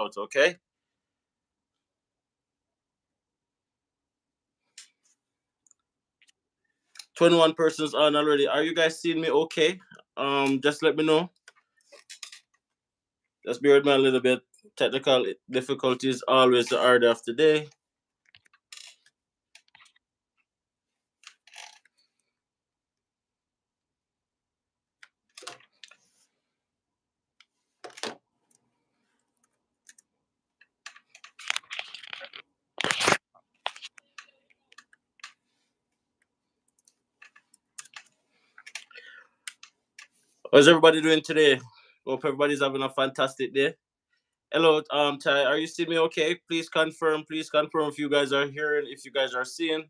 out, okay? "21 persons on already. Are you guys seeing me okay? Just let me know. Just bear with me a little bit. Technical difficulties always the order of the day. How's everybody doing today? Hope everybody's having a fantastic day. Hello, Ty, are you seeing me okay? Please confirm if you guys are hearing, if you guys are seeing.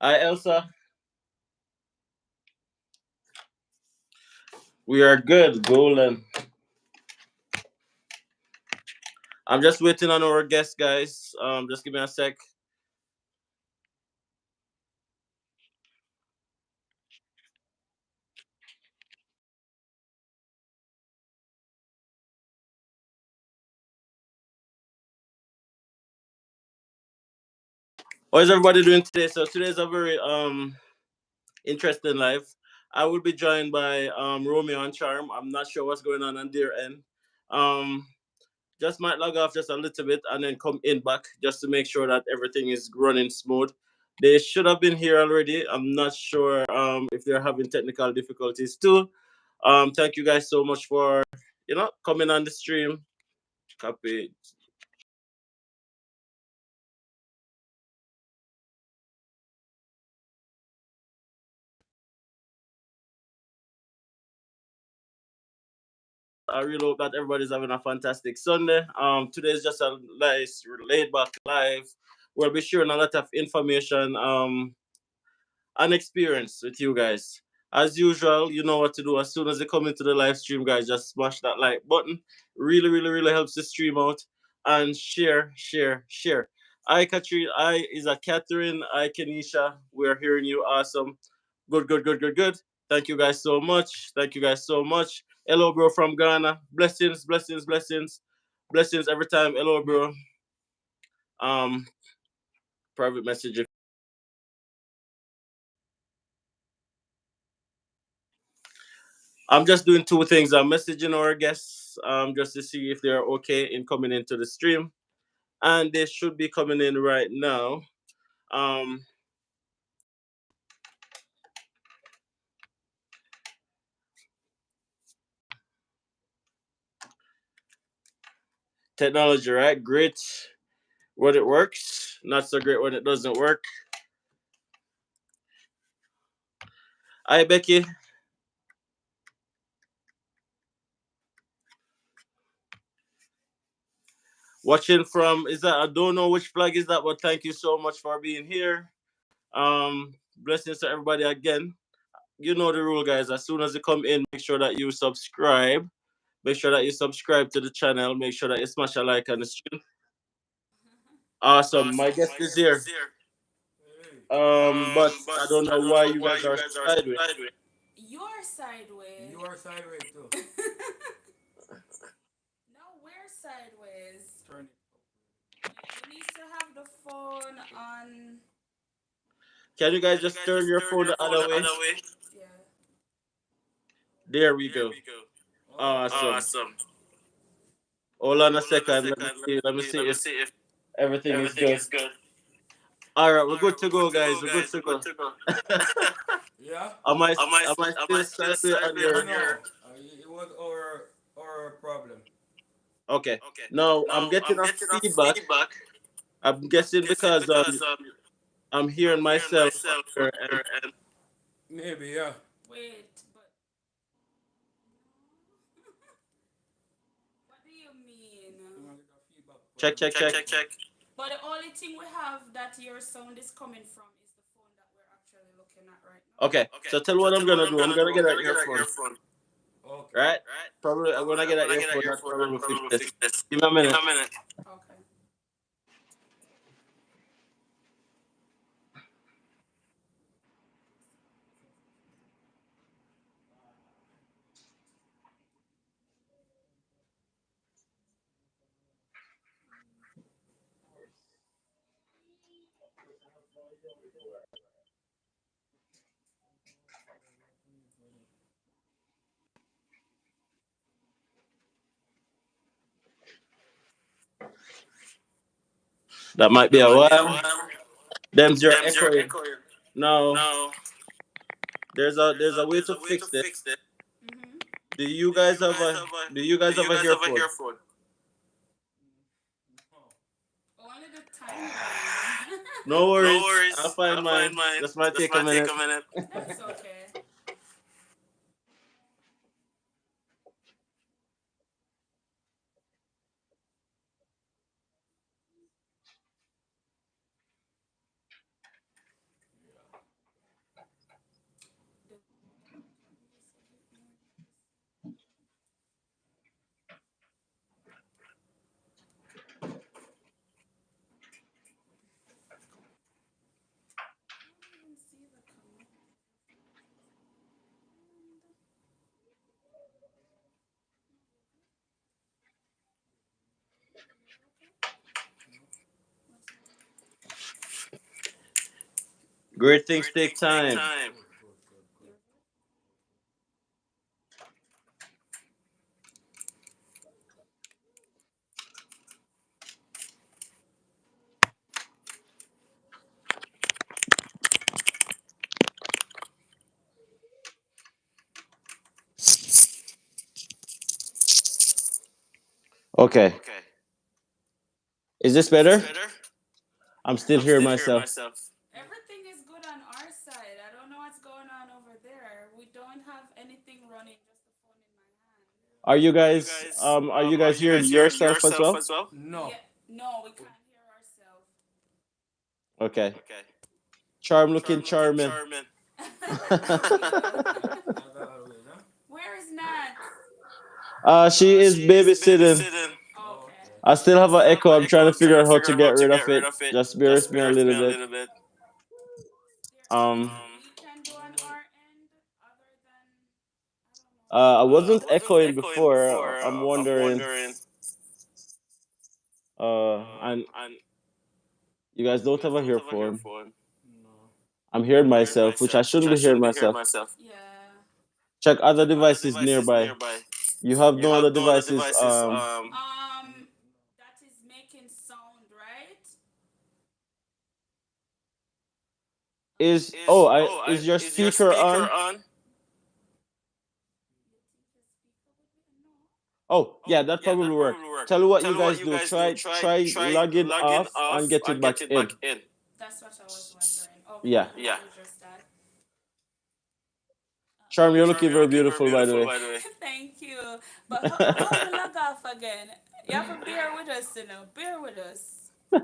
Hi, Elsa. We are good, golden. I'm just waiting on our guest, guys. Just give me a sec. How is everybody doing today? So today's a very interesting live. I will be joined by Romeo and Charm. I'm not sure what's going on their end. Um, just might log off just a little bit and then come in back just to make sure that everything is running smooth. They should have been here already. I'm not sure if they're having technical difficulties too. Thank you guys so much for coming on the stream. Copy. I really hope that everybody's having a fantastic Sunday. Today is just a nice laid back live. We'll be sharing a lot of information and experience with you guys. As usual, you know what to do. As soon as you come into the live stream, guys, just smash that like button. Really, really, really helps the stream out. And share, share, share. Hi, Katrina. Hi, is that Catherine? Hi, Kenisha. We're hearing you. Awesome. Good, good, good, good, good. Thank you guys so much. Thank you guys so much. Hello, bro, from Ghana. Blessings, blessings, blessings. Blessings every time. Hello, bro. Um, Private message. I'm just doing two things. I'm messaging our guests just to see if they're okay in coming into the stream. And they should be coming in right now. Um, Technology, right? Great when it works, not so great when it doesn't work. Hi, Becky. Watching from, is that, I don't know which flag is that, but thank you so much for being here. Blessings to everybody again. You know the rule, guys. As soon as you come in, make sure that you subscribe. Make sure that you subscribe to the channel. Make sure that you smash a like on the stream. Awesome. My guest is here. But I don't know why you guys are sideways. You're sideways. You are sideways too. No, we're sideways. Turn it. You need to have the phone on. Can you guys just turn your phone the other way? Yeah. There we go. Awesome. Hold on a second. Let me see. Let me see if everything is good. All right, we're good to go, guys. We're good to go. Yeah. Am I still sideways on your? No, it was our problem. Okay. Now I'm getting a feedback. I'm guessing because I'm hearing myself on your end. Maybe, yeah. Wait, but. What do you mean? Check, check, check. But the only thing we have that your sound is coming from is the phone that we're actually looking at right now. Okay. So tell me what I'm gonna do. I'm gonna get an earphone. Okay. Right? Probably when I get an earphone, that's probably fix this. Give me a minute. Okay. That might be That a might be a while. while. Them's your Them's your echoing. echo. No, No, there's a way there's to a way to fix it. fix it. Mm-hmm. Do you Do guys you have guys a have a Do you Do guys have you a guys have a earphone? earphone? Only the tiny one. No No worries. I'll worries. find I'll mine. find mine. This might This take a might take minute. a minute. That's okay. I don't even see the command. Great things Great take things take time. time. Okay. Okay. Is this Is this better? better? I'm still I'm hearing still hearing myself. myself. Everything is good on our side. I don't know what's going on over there. We don't have anything running, just the phone in my hand. Are you Are you guys guys are you are guys you hearing guys hearing yourself as yourself well? as well? No. Yeah, no, we can't hear ourselves. Okay. Okay. Charm looking Charm looking charming. charming. Thank you. Where is Nat? She is She is babysitting. babysitting. Okay. I still I have an still have echo. an I'm echo. trying to I'm trying figure to out how figure to out how get to rid of get rid it. of it. Just bear with Just me a bear with me little a bit. little bit. Is there Um, anything we can do on our end other than, I don't know. I I wasn't wasn't echoing echoing before. before. I'm I'm wondering. wondering. And And you guys you don't guys have a don't have a earphone. earphone. No. I'm hearing I'm hearing myself, which I myself, which shouldn't I be hearing shouldn't be hearing myself. myself. Yeah. Check other Check other devices devices nearby. nearby. You have You no other have no other devices. devices. That is making sound, right? Is Is is your is your speaker speaker on? on? You think the speaker would be no? Oh yeah, Oh that yeah, probably that work. probably work. Tell you what Tell you me what guys you do. guys do. Try Try logging logging off and off get it and back get it back in. in. That's what I was wondering. Okay, Yeah. let me Yeah. do just that. Charm, you're Charm, looking you're very looking very beautiful, by the beautiful, way. by the way. Thank you. But how me log off again? You have to bear with us, you know. Bear with us. I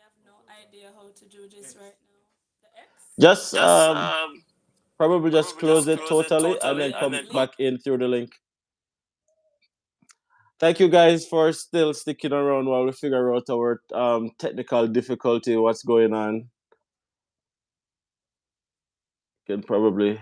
have no idea how to do this right now. The X? Just Just probably just probably close just it close it totally and totally then and come then come. back in through the link. Thank you guys for still sticking around while we figure out our technical difficulty, what's going on. Can probably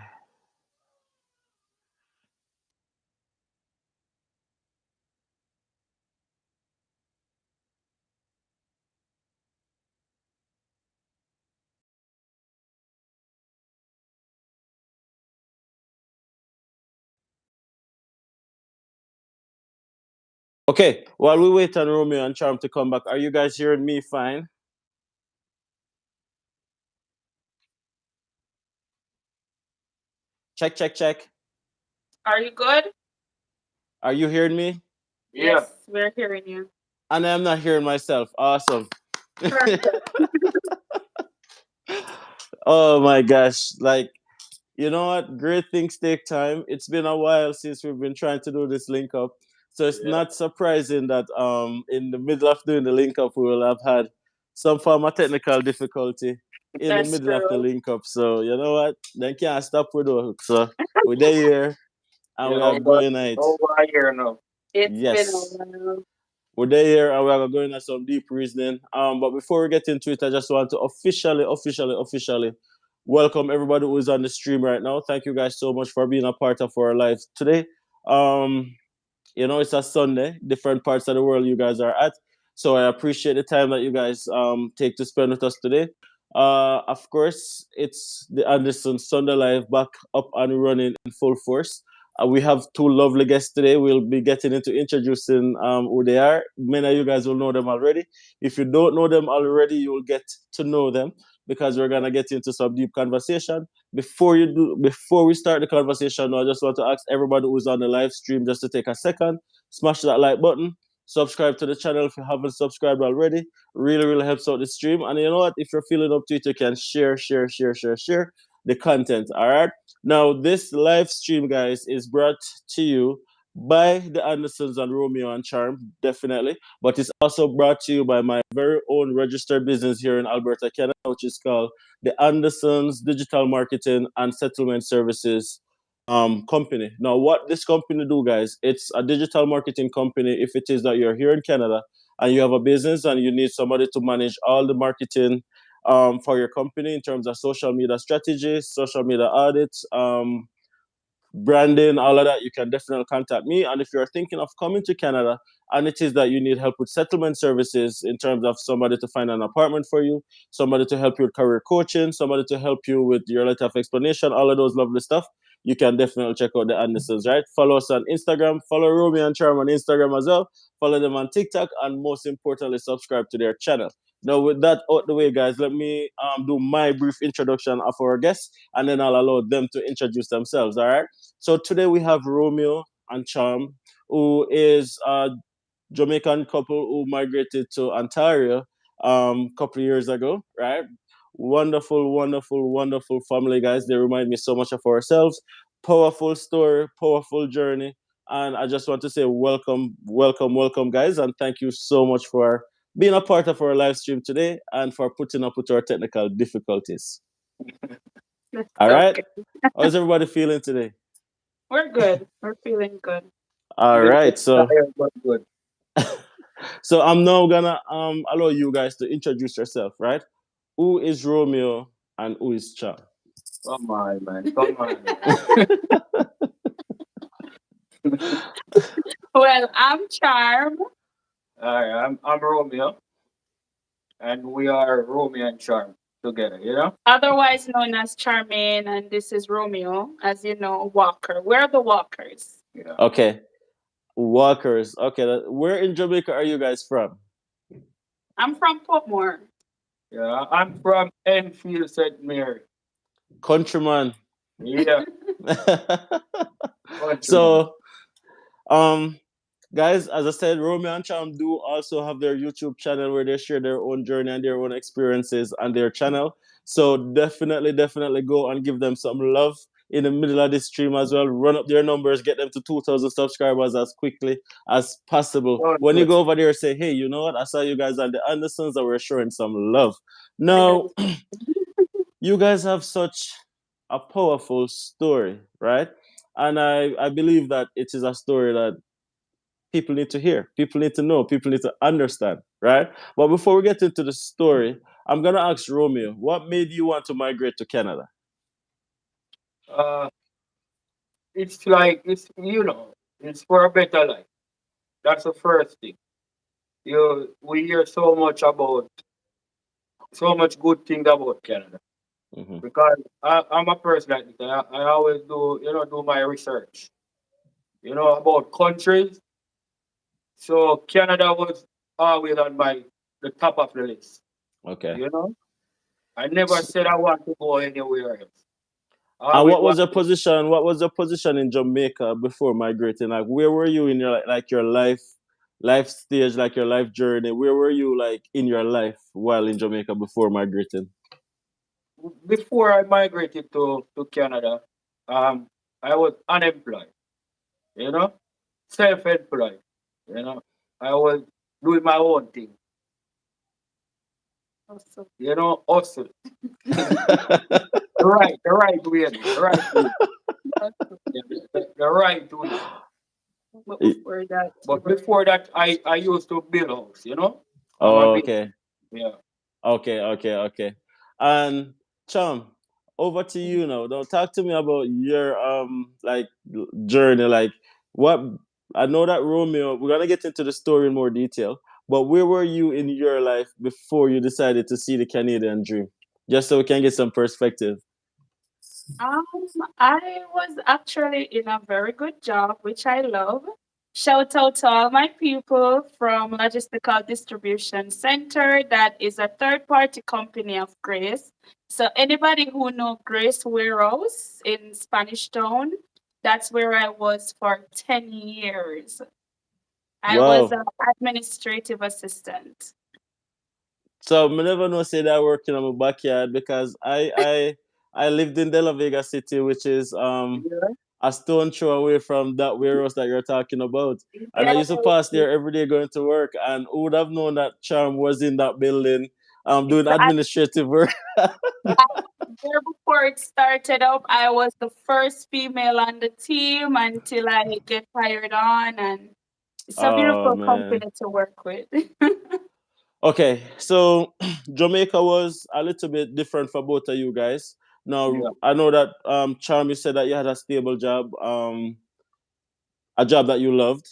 okay. While we wait on Romeo and Charm to come back, are you guys hearing me fine? Check, check, check. Are you good? Are you hearing me? Yeah. Yes, we're hearing you. And I'm not hearing myself. Awesome. Perfect. Oh my gosh. Like, you know what? Great things take time. It's been a while since we've been trying to do this link up. So it's Yeah. not surprising that in the middle of doing the link up we will have had some form of technical difficulty in the That's middle of the true. link up. So you know what? They can't stop with us. So we're there here and You we know, are but going at it. over a year now. It's been a Yes. while. We're there here and we are going at some deep reasoning. But before we get into it, I just want to officially welcome everybody who is on the stream right now. Thank you guys so much for being a part of our lives today. You know, it's a Sunday, different parts of the world you guys are at. So I appreciate the time that you guys take to spend with us today. Of course, it's the Anderson Sunday Live back up and running in full force. We have two lovely guests today. We'll be getting into introducing who they are. Many of you guys will know them already. If you don't know them already, you will get to know them because we're gonna get into some deep conversation. Before we start the conversation, I just want to ask everybody who's on the live stream just to take a second, smash that like button, subscribe to the channel if you haven't subscribed already. Really, really helps out the stream. And you know what? If you're feeling up to it, you can share the content. All right. Now, this live stream, guys, is brought to you by the Andersons and Romeo and Charm, definitely. But it's also brought to you by my very own registered business here in Alberta, Canada, which is called the Andersons Digital Marketing and Settlement Services company. Now, what this company do, guys, it's a digital marketing company. If it is that you're here in Canada and you have a business and you need somebody to manage all the marketing for your company in terms of social media strategies, social media audits, branding, all of that, you can definitely contact me. And if you're thinking of coming to Canada and it is that you need help with settlement services in terms of somebody to find an apartment for you, somebody to help you with career coaching, somebody to help you with your letter of explanation, all of those lovely stuff, you can definitely check out the Andersons, right? Follow us on Instagram, follow Romeo and Charm on Instagram as well, follow them on TikTok, and most importantly, subscribe to their channel. Now, with that out the way, guys, let me do my brief introduction of our guests, and then I'll allow them to introduce themselves, all right? So today we have Romeo and Charm, who is a Jamaican couple who migrated to Ontario a couple of years ago, right? Wonderful, wonderful, wonderful family, guys. They remind me so much of ourselves. Powerful story, powerful journey. And I just want to say welcome, welcome, welcome, guys. And thank you so much for being a part of our live stream today and for putting up with our technical difficulties. That's All right. okay. How's everybody feeling today? We're good. We're feeling good. All Little bit right. So tired, but good. so I'm now gonna allow you guys to introduce yourself, right? Who is Romeo and who is Char? Come on, man. Come on, man. Well, I'm Charm. Hi, I'm Romeo, and we are Romeo and Charm together, you know? Otherwise known as Charmaine, and this is Romeo, as you know, Walker. We're the Walkers. Yeah. Okay, Walkers. Okay, where in Jamaica are you guys from? I'm from Portmore. Yeah, I'm from Enfield, St. Mary. Countryman. Yeah, countryman. So, um, guys, as I said, Romeo and Cham do also have their YouTube channel where they share their own journey and their own experiences on their channel. So definitely, definitely go and give them some love in the middle of this stream as well. Run up their numbers, get them to 2,000 subscribers as quickly as possible. Oh, When you good. go over there, say, hey, you know what? I saw you guys on the Andersons that were showing some love. I Now, know. you guys have such a powerful story, right? And I believe that it is a story that people need to hear, people need to know, people need to understand, right? But before we get into the story, I'm gonna ask Romeo, what made you want to migrate to Canada? Uh, it's like, it's for a better life. That's the first thing. We hear so much good things about Canada. Mm-hmm. Because I'm a person like this. I always do my research, about countries. So Canada was always on the top of the list. Okay. You know, I never said I want to go anywhere else. I And always what was want your to. position? What was your position in Jamaica before migrating? Like, where were you in your your life stage, like your life journey? Where were you like in your life while in Jamaica before migrating? Before I migrated to Canada, um, I was unemployed. You know, self-employed. You know, I was doing my own thing. Awesome. Hustle. The right way, the right way. Awesome. Yeah, the right way. But before that, you But were before that, I used to build house. I'm a Oh, big okay. yeah. Okay. And Chum, over to you now. Now talk to me about your journey. Like what I know that Romeo, we're gonna get into the story in more detail, But where were you in your life before you decided to see the Canadian dream? Just so we can get some perspective. Um, I was actually in a very good job, which I love. Shout out to all my people from Logistical Distribution Center, that is a third party company of Grace. So anybody who know Grace Warehouse in Spanish Town, that's where I was for 10 years. I was Wow. an administrative assistant. So me never know say that I work in my backyard because I lived in De La Vega City, which is Yeah. a stone throw away from that warehouse that you're talking about. And I Yeah. used to pass there every day going to work, and who would have known that Charm was in that building doing administrative work. There before it started up, I was the first female on the team until I get hired on, and it's a Oh beautiful man. company to work with. Okay, so Jamaica was a little bit different for both of you guys. Now Yeah. I know that Charm, you said that you had a stable job, a job that you loved,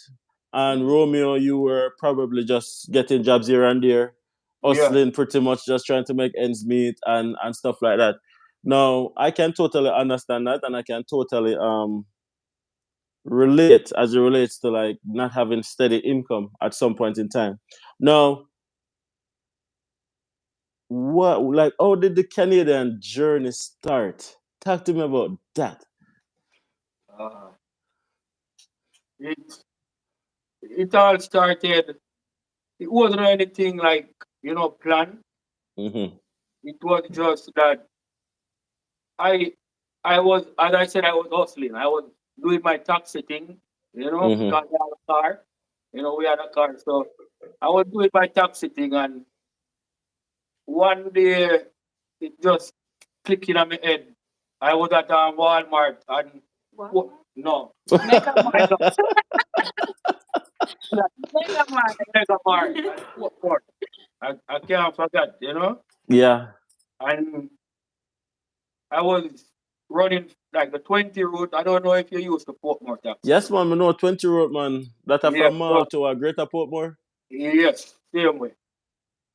and Mhm. Romeo, you were probably just getting jobs here and there, Yeah. hustling pretty much, just trying to make ends meet and stuff like that. Now I can totally understand that, and I can totally relate as it relates to like not having steady income at some point in time. Now, what like how did the Canadian journey start? Talk to me about that. Uh, it it all started. It wasn't anything like planned. Mm-hmm. It was just that I I was, as I said, I was hustling. I was doing my taxi thing, Mm-hmm. because we had a car. We had a car, so I was doing my taxi thing, and one day it just clicked in my head. I was at Walmart, and Wow. no, Mega Mart. Mega, Mega Mart. Mega Mart, and Fort. I can't forget. Yeah. And I was running like the 20 route. I don't know if you use the Portmore taxi. Yes, man, I know 20 road man. That are Yeah, from Mall so, to a Greater Portmore. yes, same way.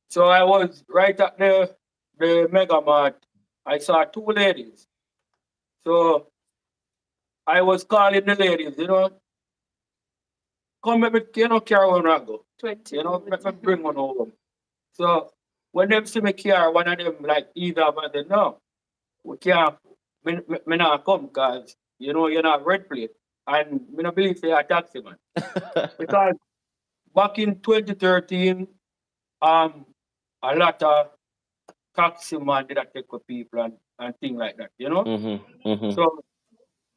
So I was right at the Mega Mart. I saw two ladies. So I was calling the ladies, come let me, carry one and go. 20 Let me bring one home. So when them see me carry one of them, like either of them, say, no, we can't, me not come because, you're not red plate. And me not believe say a taxi man. Because back in 2013, um, a lot of taxi man did take with people and things like that. Mm-hmm. Mm-hmm. So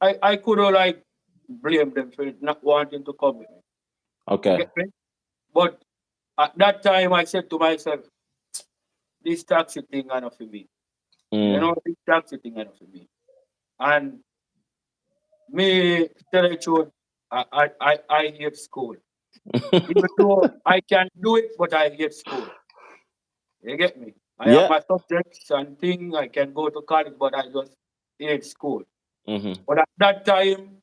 I could have like blame them for not wanting to come with me. You Okay. get me? But at that time I said to myself, this taxi thing enough for me. Mm. This taxi thing enough for me. And me tell the truth, I hate school. Even though I can do it, but I hate school. You get me? I have Yeah. my subjects and thing. I can go to college, but I just hate school. Mm-hmm. But at that time,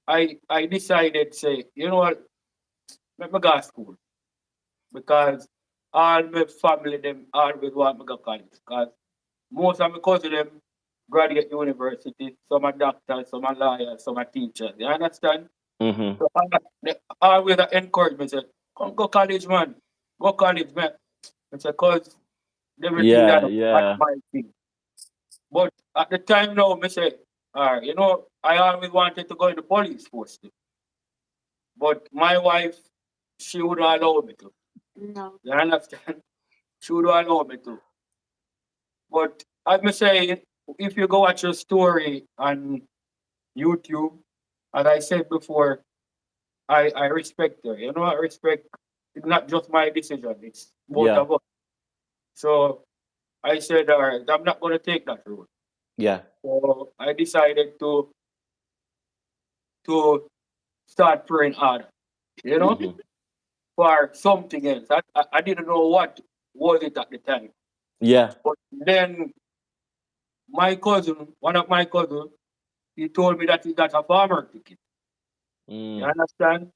I decided, say, you know what, let me go to school. Because all my family, them always want me to go college. Because most of my cousins, them graduate university. Some are doctors, some are lawyers, some are teachers. You understand? Mm-hmm. So they always encourage me, say, come go college, man. Go college, man. It's because everything Yeah, that I yeah. my thing. But at the time now, me say, I always wanted to go in the police force. But my wife, she would not allow me to. No. You understand? She would not allow me to. But as me say, if you go watch your story on YouTube, as I said before, I respect her. I respect, it's not just my decision, it's both Yeah. of us. So I said, all right, I'm not going to take that road. Yeah. So I decided to start praying harder, you know, Mm-hmm. for something else. I didn't know what was it at the time. Yeah. But then my cousin, one of my cousins, he told me that he got a farmer ticket. You Mm. understand?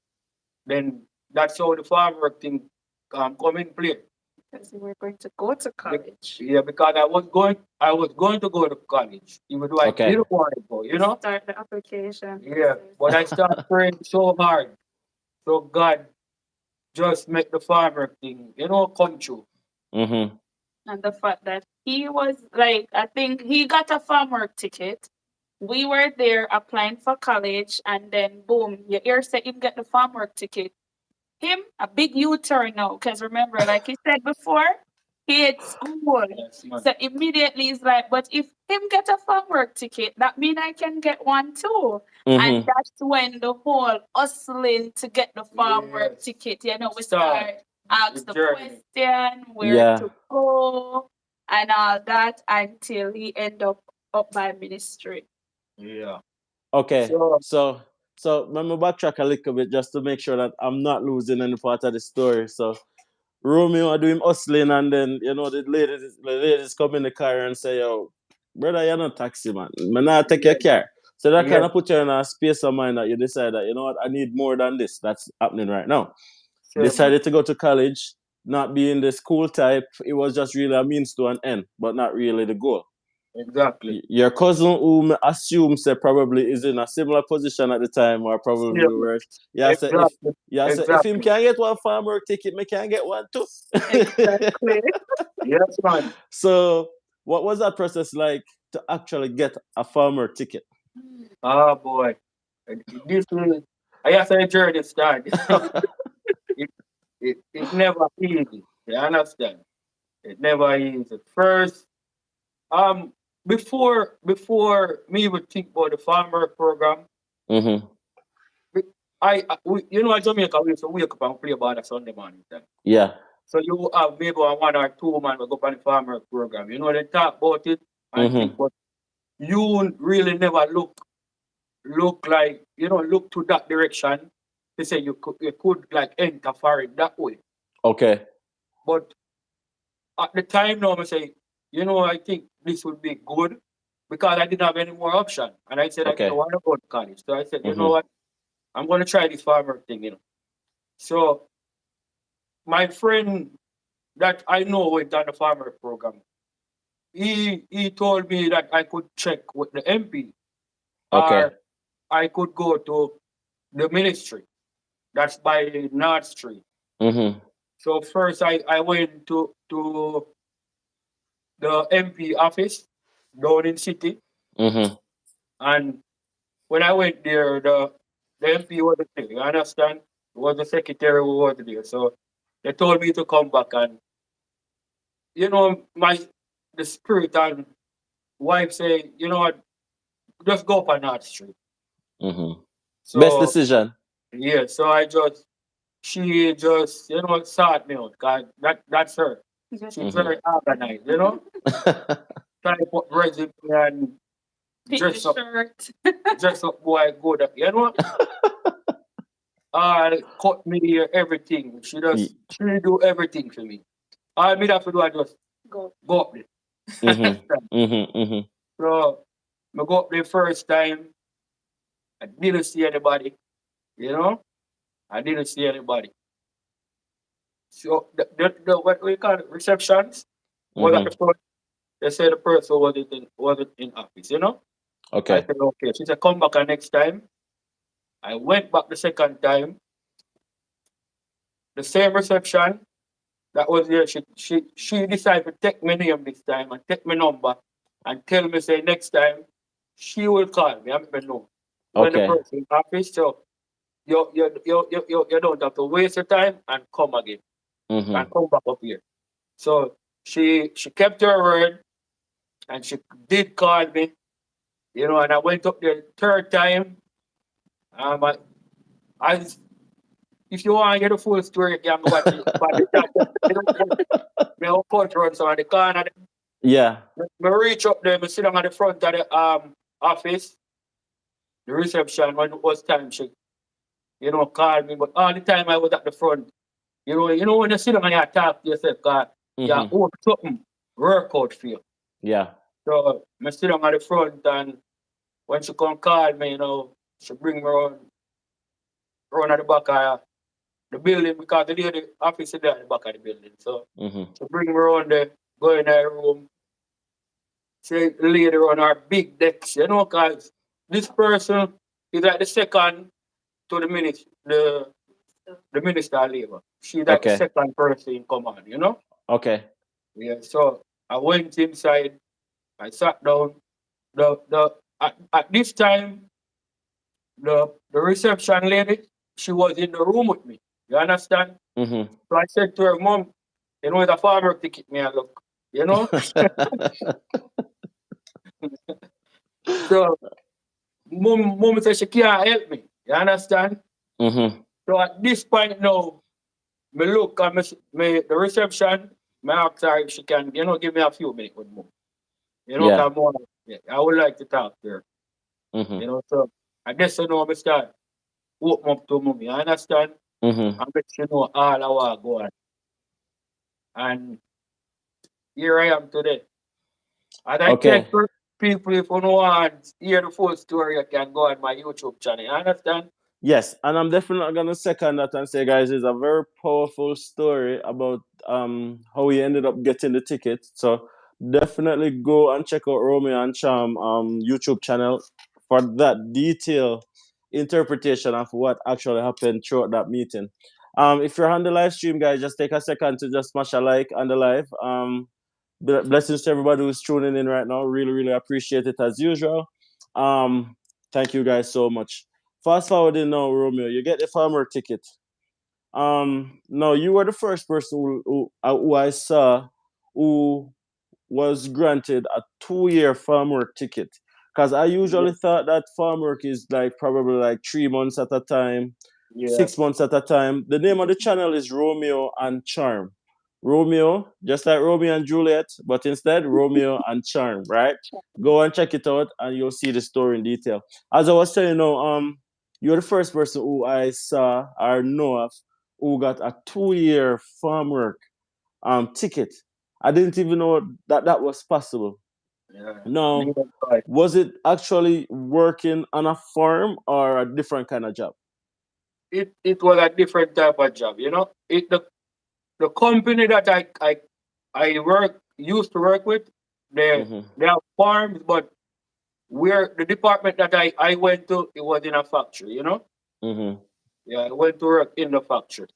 Then that's how the farmer thing come in play. Because you were going to go to college. Yeah, because I was going to go to college, even though I Okay. didn't want to go, you know? Start the application. Yeah. But I started praying so hard. So God just make the farmer thing, come true. Mm-hmm. And the fact that he was like, I think he got a farm work ticket. We were there applying for college, and then boom, your ear said him get the farm work ticket. Him, a big U-turn now, because remember, like he said before, he had school. Yes, man. So immediately he's like, but if him get a farm work ticket, that mean I can get one too. And Mm-hmm. that's when the whole hustling to get the farm work Yes. ticket, we Start start ask the the journey. question, where Yeah. to go, and all that until he end up by ministry. Yeah. Okay. So So let me backtrack a little bit just to make sure that I'm not losing any part of the story. So Romeo are doing hustling, and then the ladies come in the car and say, "Yo, brother, you're not taxi man. Man, I take your yeah, car." So that yeah, kind of put you in a space of mind that you decide that, you know what, I need more than this. That's happening right now. sure, man. Decided to go to college, not being the school type. It was just really a means to an end, but not really the goal. Exactly. Your cousin, who me assume say probably is in a similar position at the time, or probably Sure, man. were. Exactly. If him Exactly. can get one farmer ticket, me can get one too. Exactly. Yes, man. So, what was that process like to actually get a farmer ticket? Oh boy. This is I guess a journey start. it, it never easy. You understand? It never easy. First, um, before me would think about the farmer program, Mm-hmm. in Jamaica we used to wake up and play ball on Sunday morning time. Yeah. So you have maybe one or two man will go on the farmer program. They talk about it and think, Mm-hmm. but you really never look like look to that direction to say you could like enter for it that way. Okay. But at the time now I say, I think this would be good because I didn't have any more option. And I said I didn't Okay. want to go to college. So I said, you know Mm-hmm. what, I'm gonna try this farmer thing. So my friend that I know went on the farmer program, he told me that I could check with the MP Okay. or I could go to the ministry. That's by North Street. Mm-hmm. So first I went to the MP office down in city, Mm-hmm. and when I went there, the MP wasn't there. You understand? It was the secretary who was there. So they told me to come back, and my the spirit and wife say, what, just go up on North Street. Mm-hmm. Best So decision. yeah, so she just sought me out. 'Cause that's her. She's Mm-hmm. very organized. Try to put resume and Pick the dress up, shirt. dress up boy good. Cut me here, everything. She do everything for me. All me have to do I just Go. go up there. Mm-hmm. Mm-hmm. Mm-hmm. So I go up there first time. I didn't see anybody. You know, I didn't see anybody. So the what we call it, receptions was at the Mm-hmm. front. They said the person wasn't in office. I Okay. said okay. She said come back next time. I went back the second time. The same reception that was there. She decided to take my name this time and take my number and tell me say next time she will call me. I don't know when the Okay. person in office. So you don't have to waste your time and come again Mm-hmm. and come back up here. So she kept her word and she did call me, and I went up there third time. I if you want to get the full story, you can go watch it. But the top, me will cut run some of the corner. Yeah. Me reach up there, me sit down at the front of the office, the reception when it was time she, called me. But all the time I was at the front, when you sit down and you talk to yourself, God, you Mm-hmm. hope something work out for you. Yeah. So me sit down at the front and when she come call me, she bring me around at the back of the building because the lady office is there at the back of the building. So Mm-hmm. she bring me around there, go in her room, say the lady on our big decks, you know, cause this person is like the second to the minister, the minister of labor. She's like the Okay. second person in command, you know? Okay. Yeah, so I went inside, I sat down. The at this time, the reception lady, she was in the room with me. You understand? Mm-hmm. So I said to her, Mom, you know, it's a farmer ticket me and look. You know? So mom said she can't help me. You understand? Mm-hmm. So at this point now, me look at the reception, me ask her if she can, you know, give me a few minutes with mom. You know, Yeah. cause more, yeah, I would like to talk to her. Mm-hmm. You know, so I guess you know me start open up to mom. You understand? Mm-hmm. And let you know all I want go on. And here I am today. And I tell Okay. people if you don't want to hear the full story, you can go on my YouTube channel. You understand? Yes, and I'm definitely gonna second that and say, guys, it's a very powerful story about how he ended up getting the ticket. So definitely go and check out Romeo and Charm YouTube channel for that detailed interpretation of what actually happened throughout that meeting. If you're on the live stream, guys, just take a second to just smash a like on the live. Blessings to everybody who's tuning in right now. Really, really appreciate it as usual. Um, thank you guys so much. Fast forwarding now, Romeo, you get the farmer ticket. No, you were the first person who I saw who was granted a 2 year farm work ticket. Because I Yeah. usually thought that farm work is like probably like 3 months at a time, Yeah. 6 months at a time. The name of the channel is Romeo and Charm. Romeo, just like Romeo and Juliet, but instead Romeo and Charm, right? Go and check it out and you'll see the story in detail. As I was telling you, you're the first person who I saw or know of who got a 2 year farm work ticket. I didn't even know that that was possible. Yeah. Now, Neither do I. was it actually working on a farm or a different kind of job? It was a different type of job, you know. The company that I used to work with, Mm-hmm. they have farms, but where the department that I went to, it was in a factory, you know? Mm-hmm. Yeah, I went to work in the factory.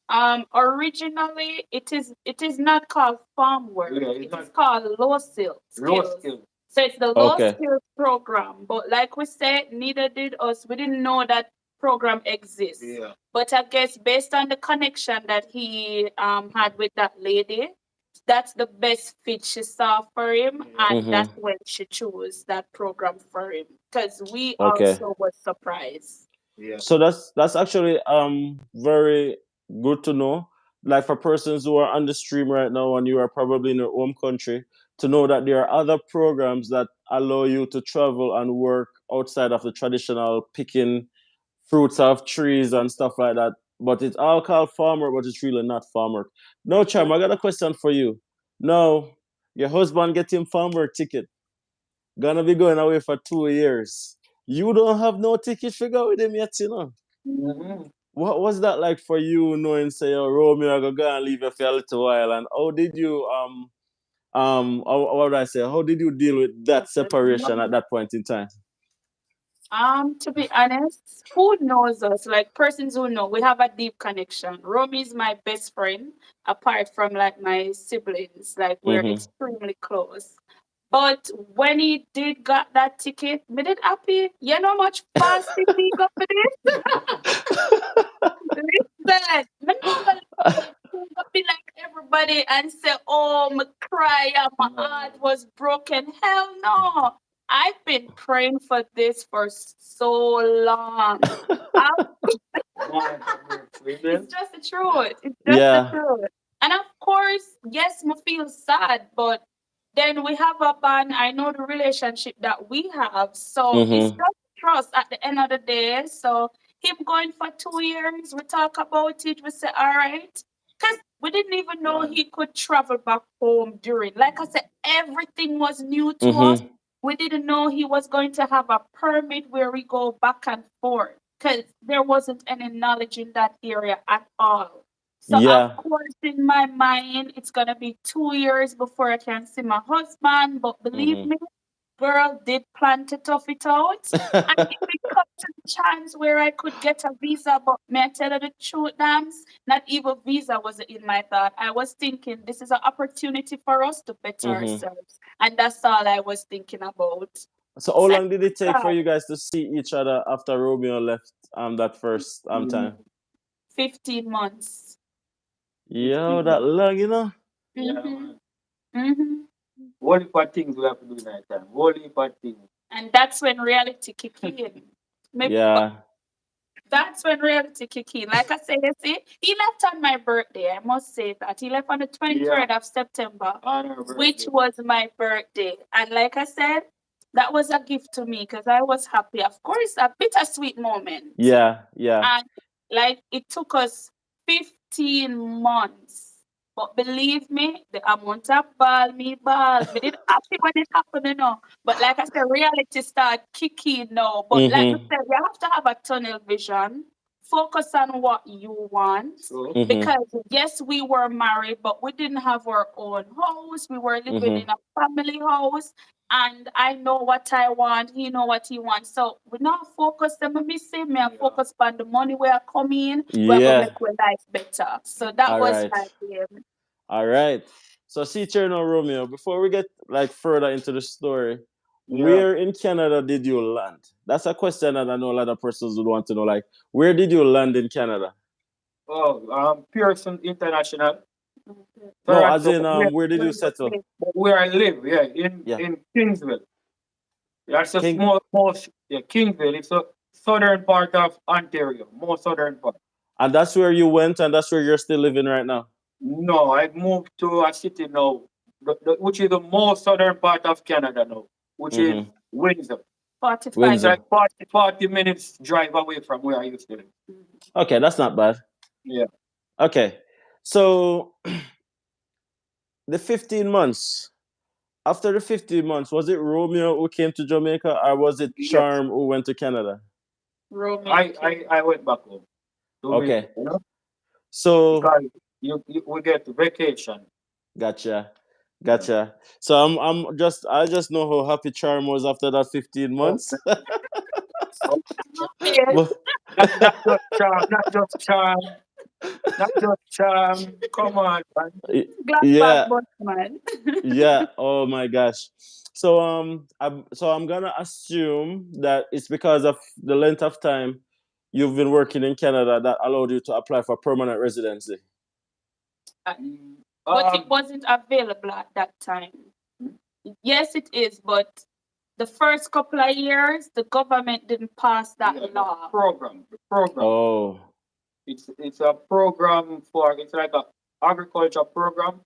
Originally, it is not called farm work. Yeah, it's It is not called low skill low skills. skill. So it's the low Okay. skills program. But like we said, neither did us. We didn't know that program exists. Yeah. But I guess based on the connection that he had with that lady, that's the best fit she saw for him, Yeah. and that's Mm-hmm. when she chose that program for him. Because we Okay. also were surprised. Yeah. So that's actually very good to know. Like for persons who are on the stream right now and you are probably in your home country, to know that there are other programs that allow you to travel and work outside of the traditional picking fruits off trees and stuff like that. But it's all called farm work, but it's really not farm work. No, Charm, I got a question for you. No, your husband getting farm work ticket. Gonna be going away for 2 years. You don't have no ticket figure with him yet, you know. Mhm. What was that like for you knowing say oh, Romeo I go go and leave you for a little while and how did you what would I say? How did you deal with that separation at that point in time? To be honest, who knows us? Like persons who know, we have a deep connection. Romy is my best friend, apart from like my siblings. Like we're Mm-hmm. extremely close. But when he did got that ticket, me did happy. You know how much fasting he got for this? Listen, me not gonna be like everybody and say, "Oh, me cry, and my heart was broken." Hell no! I've been praying for this for so long. I it's just the truth. It's just the Yeah. truth. And of course, yes, me feel sad, but then we have a bond. I know the relationship that we have. So it's Mm-hmm. just trust at the end of the day. So him going for 2 years, we talk about it, we say, all right. Because we didn't even know Yeah. he could travel back home during. Like I said, everything was new to us. Mm-hmm. We didn't know he was going to have a permit where we go back and forth because there wasn't any knowledge in that area at all. So of Yeah. course, in my mind, it's gonna be 2 years before I can see my husband. But believe Mm-hmm. me, girl did plan to tough it out. And if it comes to the chance where I could get a visa, but may I tell you the truth, Dams? Not even visa was in my thought. I was thinking this is an opportunity for us to better Mm-hmm. ourselves. And that's all I was thinking about. So how Thank long did it take for God, you guys to see each other after Romeo left that first Mm, time? 15 months. Yo, 15. that long, you know? Yeah, Mm-hmm. man. Mm-hmm. Whole heap of things we have to do in that time. Whole heap of things. And that's when reality kick in. Maybe, Yeah. that's when reality kick in. Like I said, you see, he left on my birthday. I must say that. He left on the Yeah, 23rd of September, on our which birthday. was my birthday. And like I said, that was a gift to me because I was happy. Of course, a bittersweet moment. Yeah. Yeah. And like it took us 15 months. But believe me, the amount of ball, me did happy when it happened, you know. But like I said, reality start kicking now. But like I Mm-hmm. said, you have to have a tunnel vision. Focus on what you want. So, Mm-hmm. Because yes, we were married, but we didn't have our own house. We were living Mm-hmm. in a family house. And I know what I want, he know what he wants. So we not focus them on me say me and yeah. focus on the money we are coming, we are gonna Yeah. make our life better. So that All was right. my aim. All right. So see Cherno Romeo, before we get like further into the story, Yeah. where in Canada did you land? That's a question that I know a lot of persons would want to know. Like, where did you land in Canada? Oh, Pearson International, No, as Toronto. in But where, where did Where you you settle? live. but where I live, yeah, Yeah. in Kingsville. That's a King yeah, Kingsville. It's a southern part of Ontario, more southern part. and that's where you went and that's where you're still living right now. No, I moved to a city now, which is the most southern part of Canada now, which is Mm-hmm. Windsor. It's 45 Windsor. like minutes. 40 minutes drive away from where I used to live. Okay, that's not bad. Yeah. Okay. So the 15 months. After the 15 months, was it Romeo who came to Jamaica or was it Yes. Charm who went to Canada? Romeo came. I went back home to visit, Okay. So because we get vacation. gotcha. Yeah. Gotcha. So I just know how happy Charm was after that 15 Oh, months. oh, Yes, But not just charm, not just charm, not just charm. Come on, man. glass bag yeah, man. yeah. Oh my gosh. So I'm gonna assume that it's because of the length of time you've been working in Canada that allowed you to apply for permanent residency. Mm, But it Um, wasn't available at that time. Yes, it is, but the first couple of years, the government didn't pass yeah, that law. the program. Oh. It's a program for it's like a agriculture program.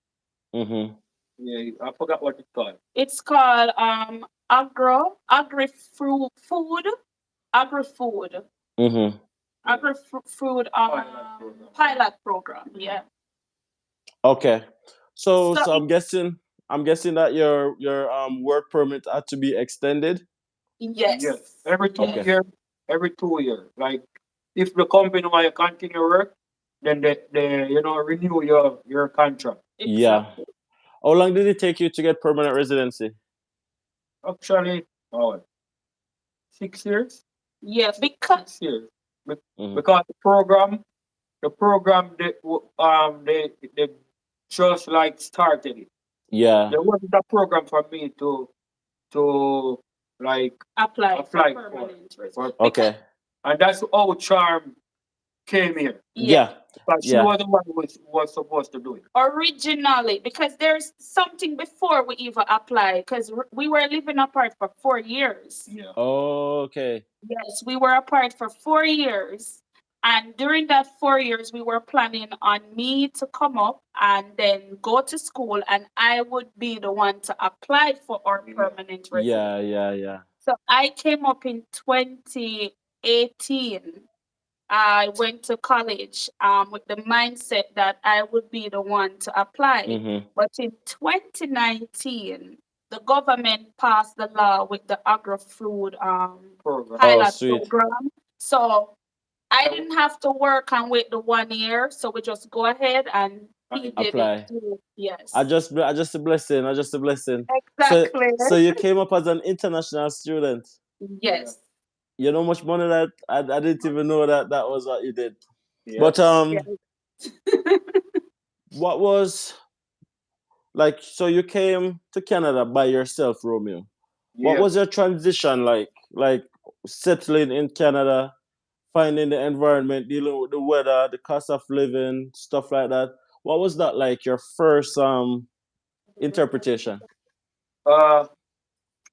Mm-hmm. Yeah, I forgot what it's called. It's called agri-food, agri-food, Mm-hmm. Yeah, agri-food pilot program. pilot program. Yeah. Okay. So So so I'm guessing that your work permit had to be extended. Yes, yes, Okay. years, every 2 years. Like if the company want to continue work, then they renew your contract. Yeah. exactly. How long did it take you to get permanent residency? Actually, oh, 6 years, Yeah, six, because 6 years. Be- Mm-hmm. Because the program they just like started it. Yeah. There wasn't a program for me to like apply for apply permanent for, resident. Because Okay. and that's how Charm came here. yeah, Yeah. But she Yeah. was the one who was supposed to do it. originally, because there's something before we even apply, because we were living apart for 4 years. Yeah. Okay. Yes, we were apart for 4 years. And during that 4 years, we were planning on me to come up and then go to school, and I would be the one to apply for our Yeah. permanent Yeah, residence. yeah, yeah. So I came up in 2018. I went to college with the mindset that I would be the one to apply. Mm-hmm. But in 2019, the government passed the law with the agri-food Program. Oh, pilot sweet. program. So I didn't have to work and wait the 1 year, so we just go ahead and he did it. Apply. Yes, I just a blessing. I just a blessing. So exactly. so you came up as an international student. Yes, You know much money that I didn't even know that that was what you did. But Yes. what was like? So you came to Canada by yourself, Romeo. What Yes. was your transition like? Like settling in Canada, finding the environment, dealing with the weather, the cost of living, stuff like that. What was that like? Your first interpretation. Uh,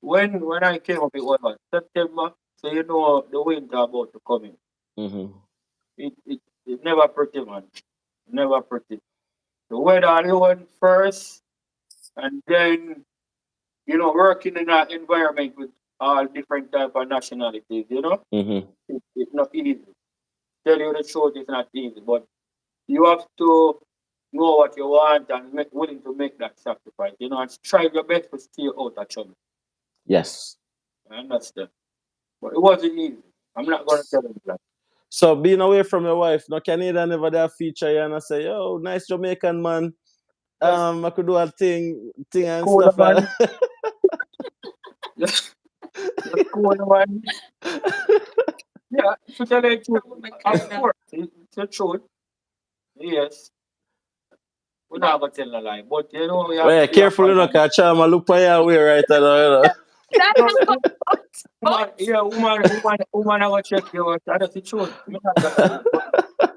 when I came up, it was what, September. So you know the winter about to come in. Mm-hmm. It never pretty, man. Never pretty. The weather alone first, and then working in an environment with all different type of nationalities. Mm-hmm. It's not easy. Tell you the truth, it's not easy, but you have to know what you want and willing to make that sacrifice. And try your best to stay out of trouble. Yes. I understand, but it wasn't easy. I'm not gonna tell you that. So being away from your wife, no Canadian never there feature you and I say, yo, nice Jamaican man. Just I could do a thing and cool stuff like man. Just, just cool man. Yeah, to tell you the truth, of Makena. course, it's the truth. Yes, we're not gonna tell a lie, but we have well, to yeah, be a careful, man. cause Chama look for your way right now. That No, happened, woman, yeah, woman, I will check you out. That's the truth. Me not gonna lie,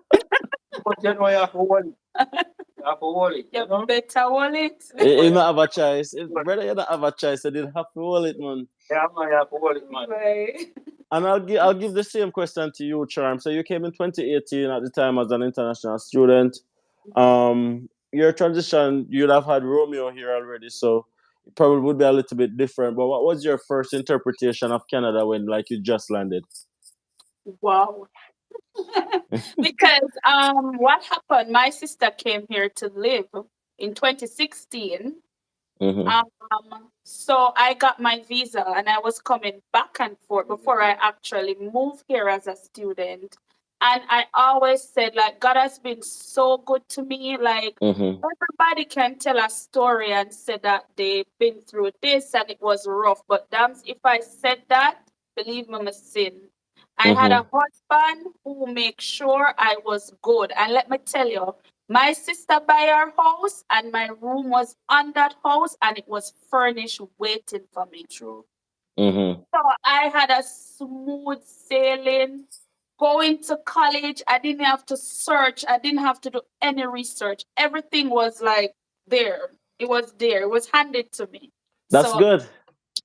but you have to hold it. You have to hold it, you better wallet. But You not have a choice. Brother, you not have a choice. You didn't have to hold it, man. yeah, man, you have to hold it, man. Right. And I'll give the same question to you, Charm. So you came in 2018 at the time as an international student. Your transition, you'd have had Romeo here already, so it probably would be a little bit different. But what was your first interpretation of Canada when like you just landed? Wow. Because what happened? My sister came here to live in 2016. Mm-hmm. So I got my visa and I was coming back and forth before I actually moved here as a student. And I always said, like, God has been so good to me. Like, Mm-hmm. everybody can tell a story and say that they've been through this and it was rough. But damn, if I said that, believe me, my sin. I had Mm-hmm. a husband who made sure I was good. And let me tell you, my sister buy her house, and my room was on that house, and it was furnished, waiting for me. True. Mm-hmm. So I had a smooth sailing. Going to college, I didn't have to search. I didn't have to do any research. Everything was like there. It was there. It was handed to me. That's So good.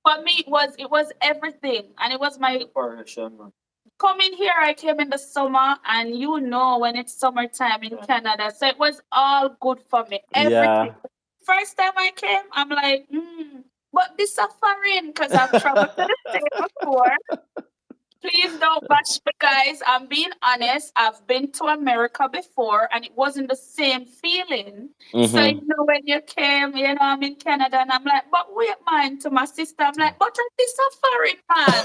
for me, it was everything, and it was my Preparation, man. coming here. I came in the summer, and when it's summertime in Canada, so it was all good for me. Everything. Yeah. First time I came, I'm like, but this a foreign because I've traveled to the States before. Please don't bash me, guys. I'm being honest. I've been to America before and it wasn't the same feeling. So, Mm-hmm. when you came, I'm in Canada and I'm like, but wait, man, to my sister, I'm like, but this a foreign man.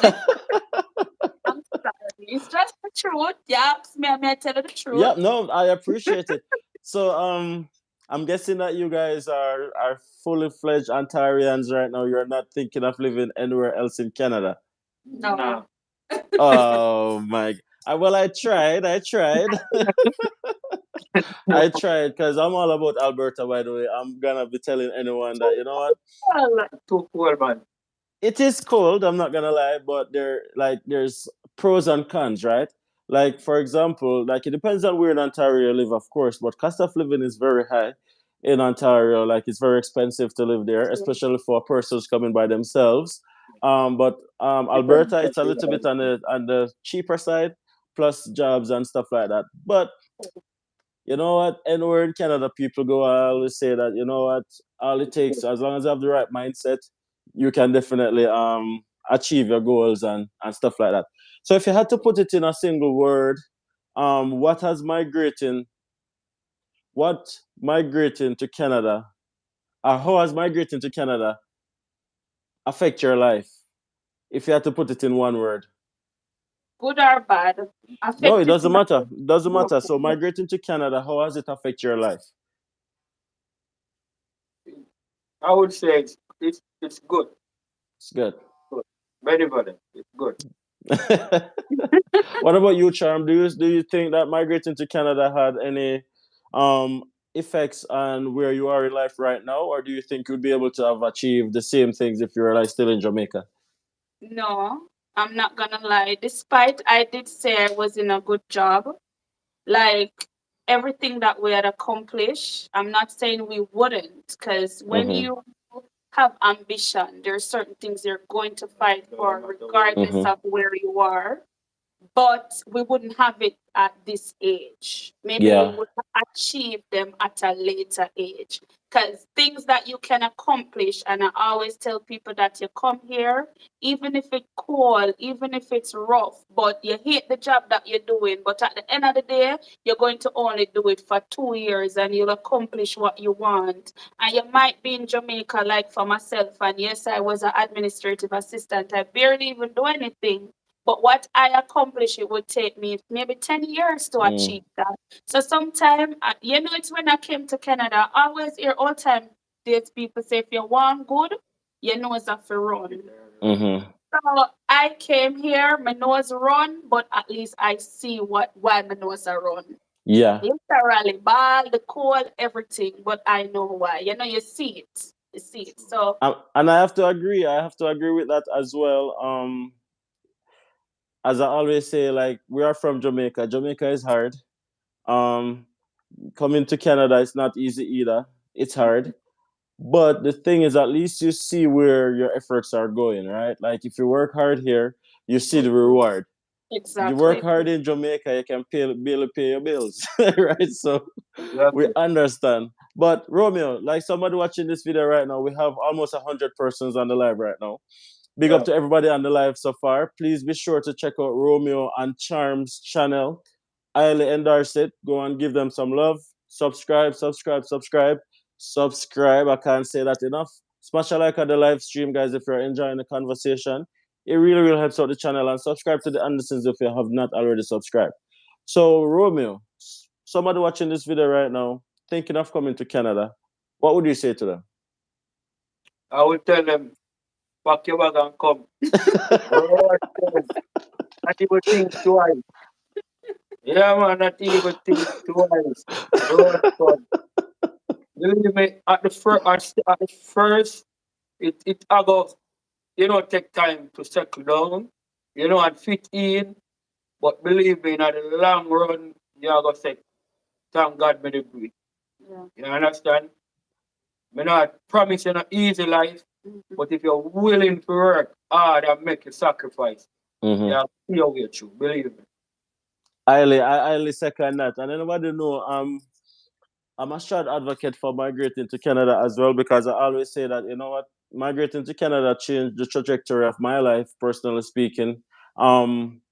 I'm sorry. It's just the truth. Yeah, may I tell you the truth? Yeah, no, I appreciate it. So I'm guessing that you guys are fully fledged Ontarians right now. You're not thinking of living anywhere else in Canada. No. Nah. Oh my! Well, I tried. I tried because I'm all about Alberta. By the way, I'm gonna be telling anyone that you know what, Well, Too cool, man. it is cold. I'm not gonna lie, but there's pros and cons, right? Like for example, like it depends on where in Ontario you live, of course, but cost of living is very high in Ontario. Like it's very expensive to live there, especially for persons coming by themselves. But Depends Alberta, on it's a the little bit on the cheaper side, plus jobs and stuff like that. But you know what? Anywhere in Canada, people go. I always say that you know what? All it takes, as long as you have the right mindset, you can definitely achieve your goals and stuff like that. So, if you had to put it in a single word, what has migrating to Canada, or how has migrating to Canada affect your life? If you had to put it in one word. good or bad, No, it affected doesn't my matter. It doesn't growth. matter. So migrating to Canada, how has it affected your life? I would say it's good. It's good. Good. Very good. It's good. What about you, Charm? Do you think that migrating to Canada had any um effects on where you are in life right now, or do you think you'd be able to have achieved the same things if you were like still in Jamaica? No, I'm not gonna lie. Despite I did say I was in a good job, like everything that we had accomplished, I'm not saying we wouldn't, because when Mm-hmm. you have ambition, there are certain things you're going to fight for, regardless Mm-hmm. of where you are. But we wouldn't have it at this age. Maybe we Yeah. would achieve them at a later age. Because things that you can accomplish, and I always tell people that you come here, even if it's cold, even if it's rough, but you hate the job that you're doing, but at the end of the day, you're going to only do it for 2 years and you'll accomplish what you want. And you might be in Jamaica, like for myself, and yes, I was an administrative assistant. I barely even do anything, but what I accomplish, it would take me maybe 10 years to Mm. achieve that. So sometimes, it's when I came to Canada, I always hear all time there's people say, if you want good, your nose have to run. Mm-hmm. So I came here, my nose run, but at least I see why my nose are run. Yeah. Literally, ball, the cold, everything, but I know why. You see it. You see it. So And I have to agree. I have to agree with that as well. As I always say, like we are from Jamaica. Jamaica is hard. Um, Coming to Canada, it's not easy either. It's hard. But the thing is, at least you see where your efforts are going, right? Like if you work hard here, you see the reward. You work exactly. hard in Jamaica, you can barely pay your bills, right? So we Exactly. understand. But Romeo, like somebody watching this video right now, we have almost 100 persons on the live right now. Big up Yeah. to everybody on the live so far. Please be sure to check out Romeo and Charm's channel. I highly endorse it. Go and give them some love. Subscribe, subscribe, subscribe, subscribe. I can't say that enough. Smash a like on the live stream, guys, if you're enjoying the conversation. It really, really helps out the channel. And subscribe to the Andersons if you have not already subscribed. So, Romeo, somebody watching this video right now, thinking of coming to Canada, what would you say to them? I will tell them, pack your bag and come. Road fun. Not even think twice. Yeah, man, not even think twice. Road fun. Believe me, at the first, it go, take time to settle down, and fit in. But believe me, in the long run, you're gonna say, thank God me did do it. Yeah. You understand? Me not promising an easy life, Mhm. but if you're willing to work hard and make a sacrifice, Mm-hmm. you'll see your way through. Believe me. I highly second that. And anybody know, I'm a strong advocate for migrating to Canada as well because I always say that, you know what, migrating to Canada changed the trajectory of my life, personally speaking. Um,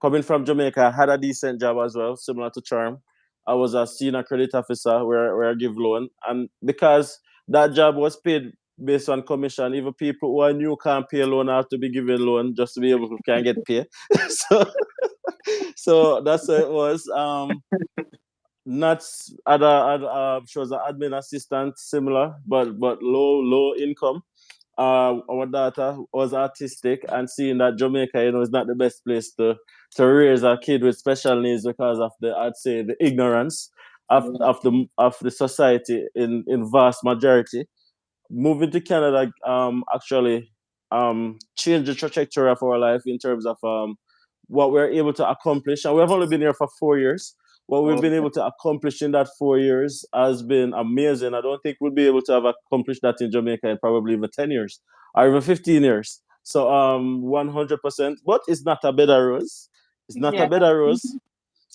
Coming from Jamaica, I had a decent job as well, similar to Charm. I was a senior credit officer where I give loan. And because that job was paid based on commission, even people who I knew can't pay a loan have to be given loan just to be able to can get paid. so so that's how it was. Not other she was an admin assistant, similar, but low income. Our daughter was artistic, and seeing that Jamaica, is not the best place to raise a kid with special needs because of the, I'd say, the ignorance Yeah. of the society in vast majority. Moving to Canada actually changed the trajectory of our life in terms of what we're able to accomplish. And we've only been here for 4 years. What we've been Okay. able to accomplish in that 4 years has been amazing. I don't think we'll be able to have accomplished that in Jamaica in probably even 10 years or even 15 years. So 100%. But it's not a bed of rose. It's not a Yeah. bed of rose.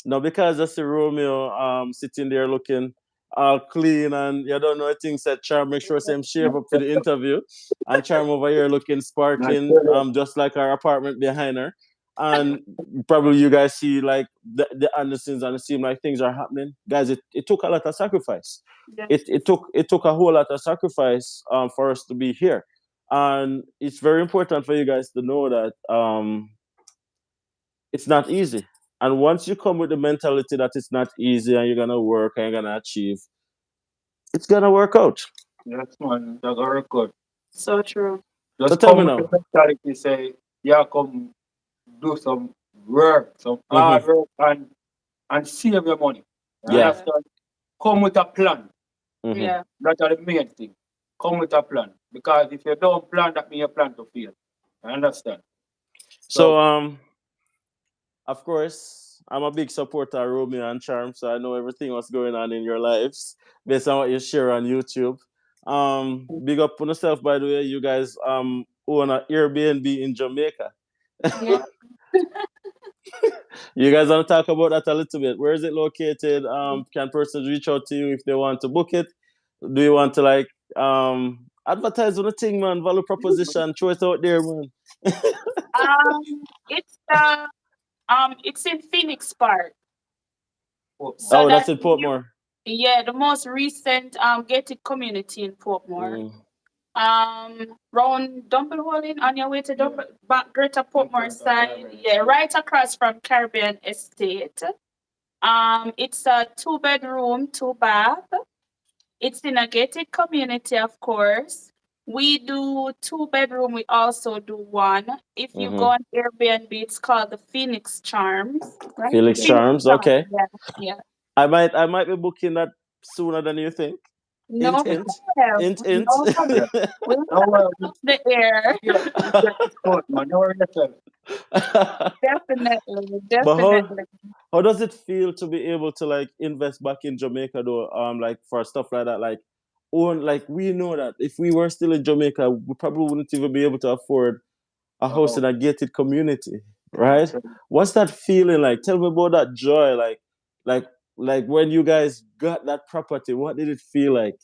Now, because I see Romeo sitting there looking all clean and you don't know things that Charm make sure same shave up for the interview. And Charm over here looking I sparkling, tell you, just like our apartment behind her. And probably you guys see like the Andersons and it seem like things are happening. Guys, it took a lot of sacrifice. Yeah. It took a whole lot of sacrifice for us to be here. And it's very important for you guys to know that it's not easy. And once you come with the mentality that it's not easy and you're gonna work and you're gonna achieve, it's gonna work out. Yes, man. That's very good. So true. So Just tell come me with the now. mentality, say, yeah, come do some work, some hard Hmm. work, and save your money. You Yeah. Yeah. understand? Come with a plan. Hmm. Yeah. That's the main thing. Come with a plan. Because if you don't plan, that means you plan to fail. You understand? So So, of course, I'm a big supporter of Romeo and Charm, so I know everything what's going on in your lives based on what you share on YouTube. Big up on yourself, by the way. You guys own an Airbnb in Jamaica. Yeah. You guys want to talk about that a little bit? Where is it located? Can persons reach out to you if they want to book it? Do you want to like advertise on the thing, man? Value proposition, throw it out there, man. It's in Phoenix Park. Portmore. So Oh, that's that in Portmore. yeah, the most recent gated community in Portmore. Mm. Round Dumble Hole in on your way to Yeah. back Greater Portmore side. Yeah, right across from Caribbean Estate. It's a 2 bedroom, 2 bath. It's in a gated community, of course. We do 2 bedroom. We also do one. If you go Hmm. on Airbnb, it's called the Phoenix Charms, right? Felix Yeah. Phoenix Charms. Charms. Okay, Yeah, yeah. I might be booking that sooner than you think. Hint, No hint, problem. hint, hint. No problem. Yeah. We'll Don't have worry. it off the air. We get this quote, man. Don't worry yourself. Definitely, But how definitely. how does it feel to be able to like invest back in Jamaica though? Like for stuff like that, like own like we know that if we were still in Jamaica, we probably wouldn't even be able to afford a house Oh, in a gated community, yes, right? sir. What's that feeling like? Tell me about that joy, like like when you guys got that property. What did it feel like?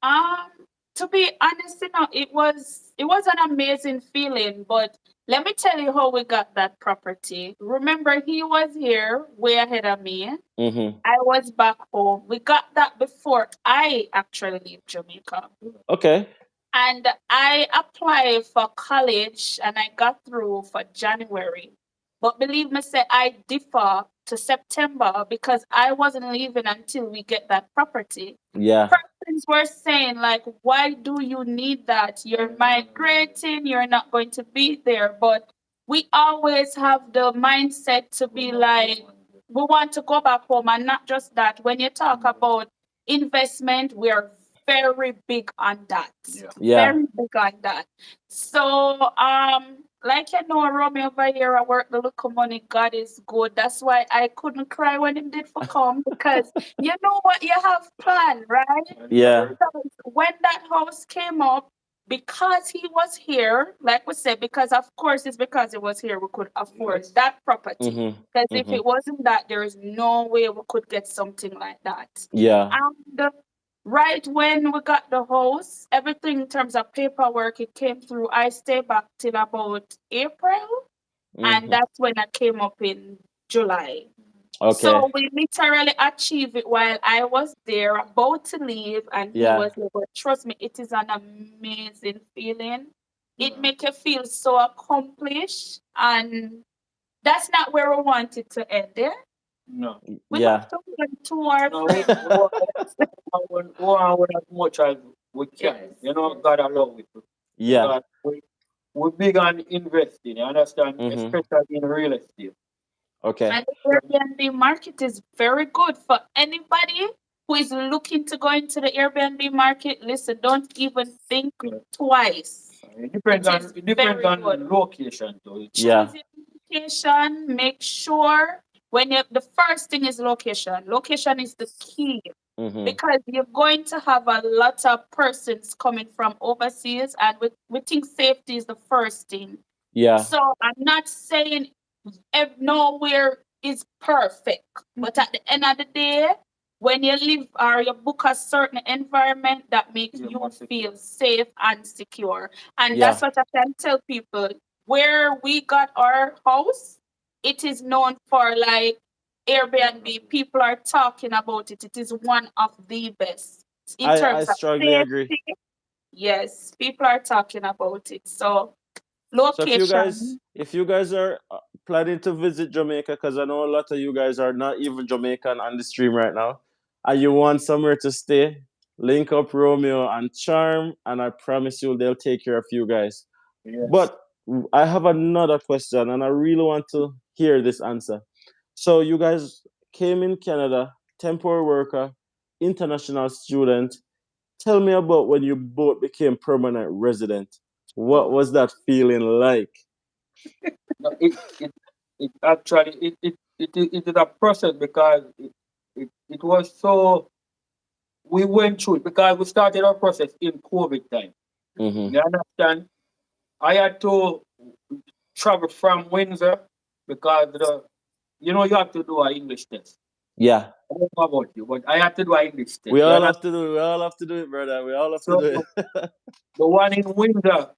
Um, to be honest, it was an amazing feeling, but let me tell you how we got that property. Remember, he was here way ahead of me. Mm-hmm. I was back home. We got that before I actually leave Jamaica. Okay. And I applied for college and I got through for January. But believe me, say I differ to September because I wasn't leaving until we get that property. Yeah. Persons were saying, like, why do you need that? You're migrating, you're not going to be there. But we always have the mindset to be like, we want to go back home. And not just that, when you talk about investment, we are very big on that. Yeah. Yeah. Very big on that. So, like you know, Romeo over here, I work the little money. God is good. That's why I couldn't cry when him did for come because you know what you have planned, right? And yeah, Yeah. very So when that house came up, because he was here, like we said, because of course it's because he was here, we could afford that property. Mm-hmm. Because if Mm-hmm. it wasn't that, there is no way we could get something like that. Yeah. And right when we got the house, everything in terms of paperwork, it came through. I stayed back till about April, and Mm-hmm. that's when I came up in July. Okay. So we literally achieved it while I was there about to leave and he Yeah. was there. But trust me, it is an amazing feeling. It makes you feel so accomplished. And that's not where we want it to end. Yeah? no. We Yeah. have to went to our No, friends. we want as much as we can. Yes, You know, yes, God allow it. Yeah. Because we big on investing, you understand? Mm-hmm. Especially in real estate. Okay. and the Airbnb market is very good for anybody who is looking to go into the Airbnb market. Listen, don't even think Yeah. twice. It It depends on is it depends very on good. location though. Yeah. Choose your location. Make sure when you the first thing is location. Location is the key Mm-hmm. because you're going to have a lot of persons coming from overseas, and we think safety is the first thing. Yeah. So I'm not saying nowhere is perfect. But at the end of the day, when you live or you book a certain environment that makes Yeah, you more feel secure. safe and secure. And Yeah. that's what I can tell people. Where we got our house, it is known for like Airbnb. People are talking about it. It is one of the best in I terms of strongly agree. safety. Yes, people are talking about it. So So if you guys location. if you guys are planning to visit Jamaica, because I know a lot of you guys are not even Jamaican on the stream right now, and you want somewhere to stay, link up Romeo and Charm, and I promise you they'll take care of you guys. Yes. But I have another question, and I really want to hear this answer. So you guys came in Canada, temporary worker, international student. Tell me about when you both became permanent resident. What Oh. was that feeling like? No, it actually it is a process because it was so we went through it because we started our process in COVID time. Mm-hmm. You understand? I had to travel from Windsor because you have to do an English test. Yeah, I don't know about you, but I had to do an English test. we You all understand? have to do it. We all have to do it, brother. We all have to So do it. the one in Windsor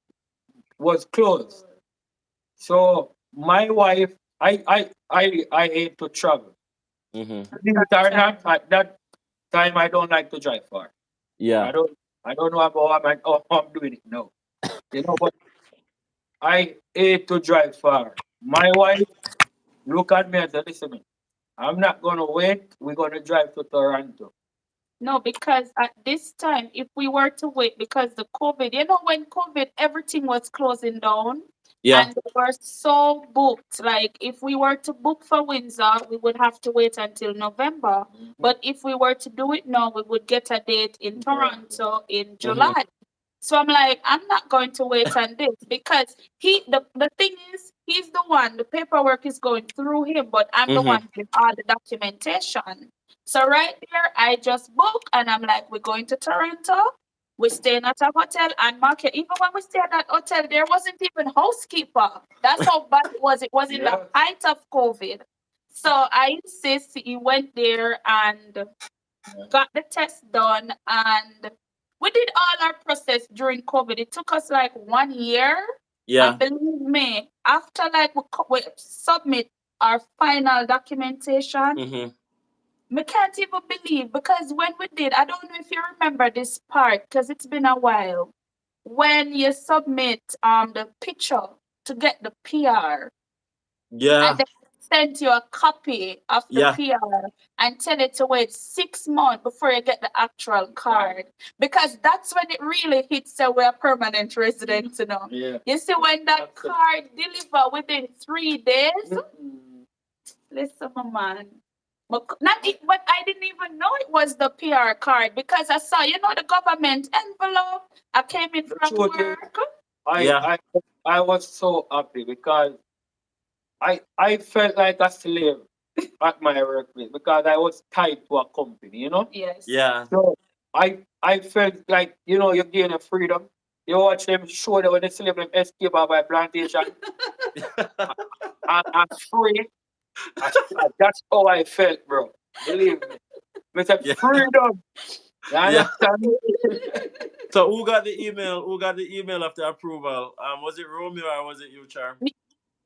was closed. So my wife, I hate to travel. Mm-hmm. Believe it or not, at that time I don't like to drive far. Yeah. I don't know how I'm doing it now. But I hate to drive far. My wife look at me and say, listen, I'm not gonna wait. We're gonna drive to Toronto. No, because at this time, if we were to wait, because the COVID, when COVID, everything was closing down Yeah. and we were so booked. Like, if we were to book for Windsor, we would have to wait until November. But if we were to do it now, we would get a date in Toronto in Mm-hmm. July. So I'm like, I'm not going to wait on this because the thing is, he's the one, the paperwork is going through him, but I'm the Mm-hmm. one with all the documentation. So right there, I just book and I'm like, we're going to Toronto. We're staying at a hotel and market. Even when we stayed at that hotel, there wasn't even housekeeper. That's how bad it was. It was in the Yes. height of COVID. So I insist he went there and got the test done and we did all our process during COVID. It took us like 1 year. Yeah. And believe me, after like we submit our final documentation, Mm-hmm. we can't even believe because when we did, I don't know if you remember this part because it's been a while. When you submit the picture to get the PR, and Yeah. they send you a copy of the Yeah. PR and tell you to wait 6 months before you get the actual card. Because that's when it really hits that we're permanent resident. Yeah. You see, when that card deliver within 3 days, listen, my man. But I didn't even know it was the PR card because I saw, the government envelope. I came in The from truth is, work. Yeah. I was so happy because I felt like a slave at my workplace because I was tied to a company. Yes. Yeah. So I felt like you gain a freedom. You watch them show that when the slave them escape out by plantation and I'm free. That's how I felt, bro. Believe me. It's a Yeah. freedom. You Yeah. understand? So who got the email? Who got the email of the approval? Was it Romeo or was it you, Charm?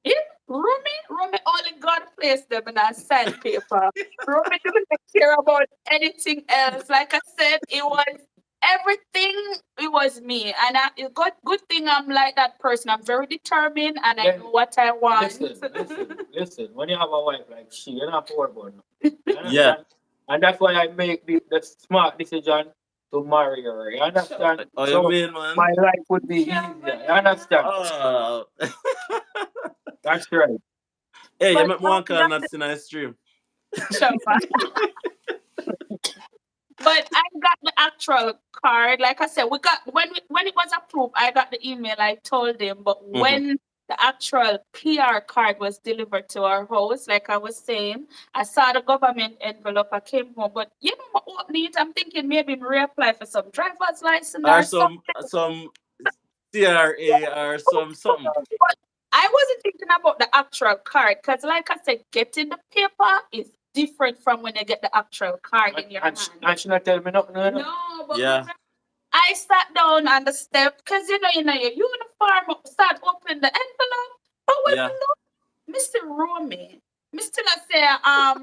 Yeah, Rumi only God placed them in a sandpaper. Rumi didn't care about anything else. Like I said, it was everything. It was me, and it got good thing. I'm like that person. I'm very determined, and I know what I want. Listen. When you have a wife like she, you're not poor about no. You Yeah. understand? And that's why I make the smart decision to marry her. You understand? Oh, you So mean, man? my life would be easier. You understand? Oh. That's right. Hey, you But make me one call not in a stream. Shabba. But I got the actual card. Like I said, we got when it was approved, I got the email. I told them, but Mm-hmm. when the actual PR card was delivered to our house, like I was saying, I saw the government envelope. I came home, but I opening it, I'm thinking maybe reapply for some driver's license Or or some CRA or something. But I wasn't thinking about the actual card because, like I said, getting the paper is different from when you get the actual card in your hand. And she not tell me nothing. No, but Yeah. I sat down on the step because your uniform start opening the envelope. But when Yeah. we look, Mr. Romy, Mr. say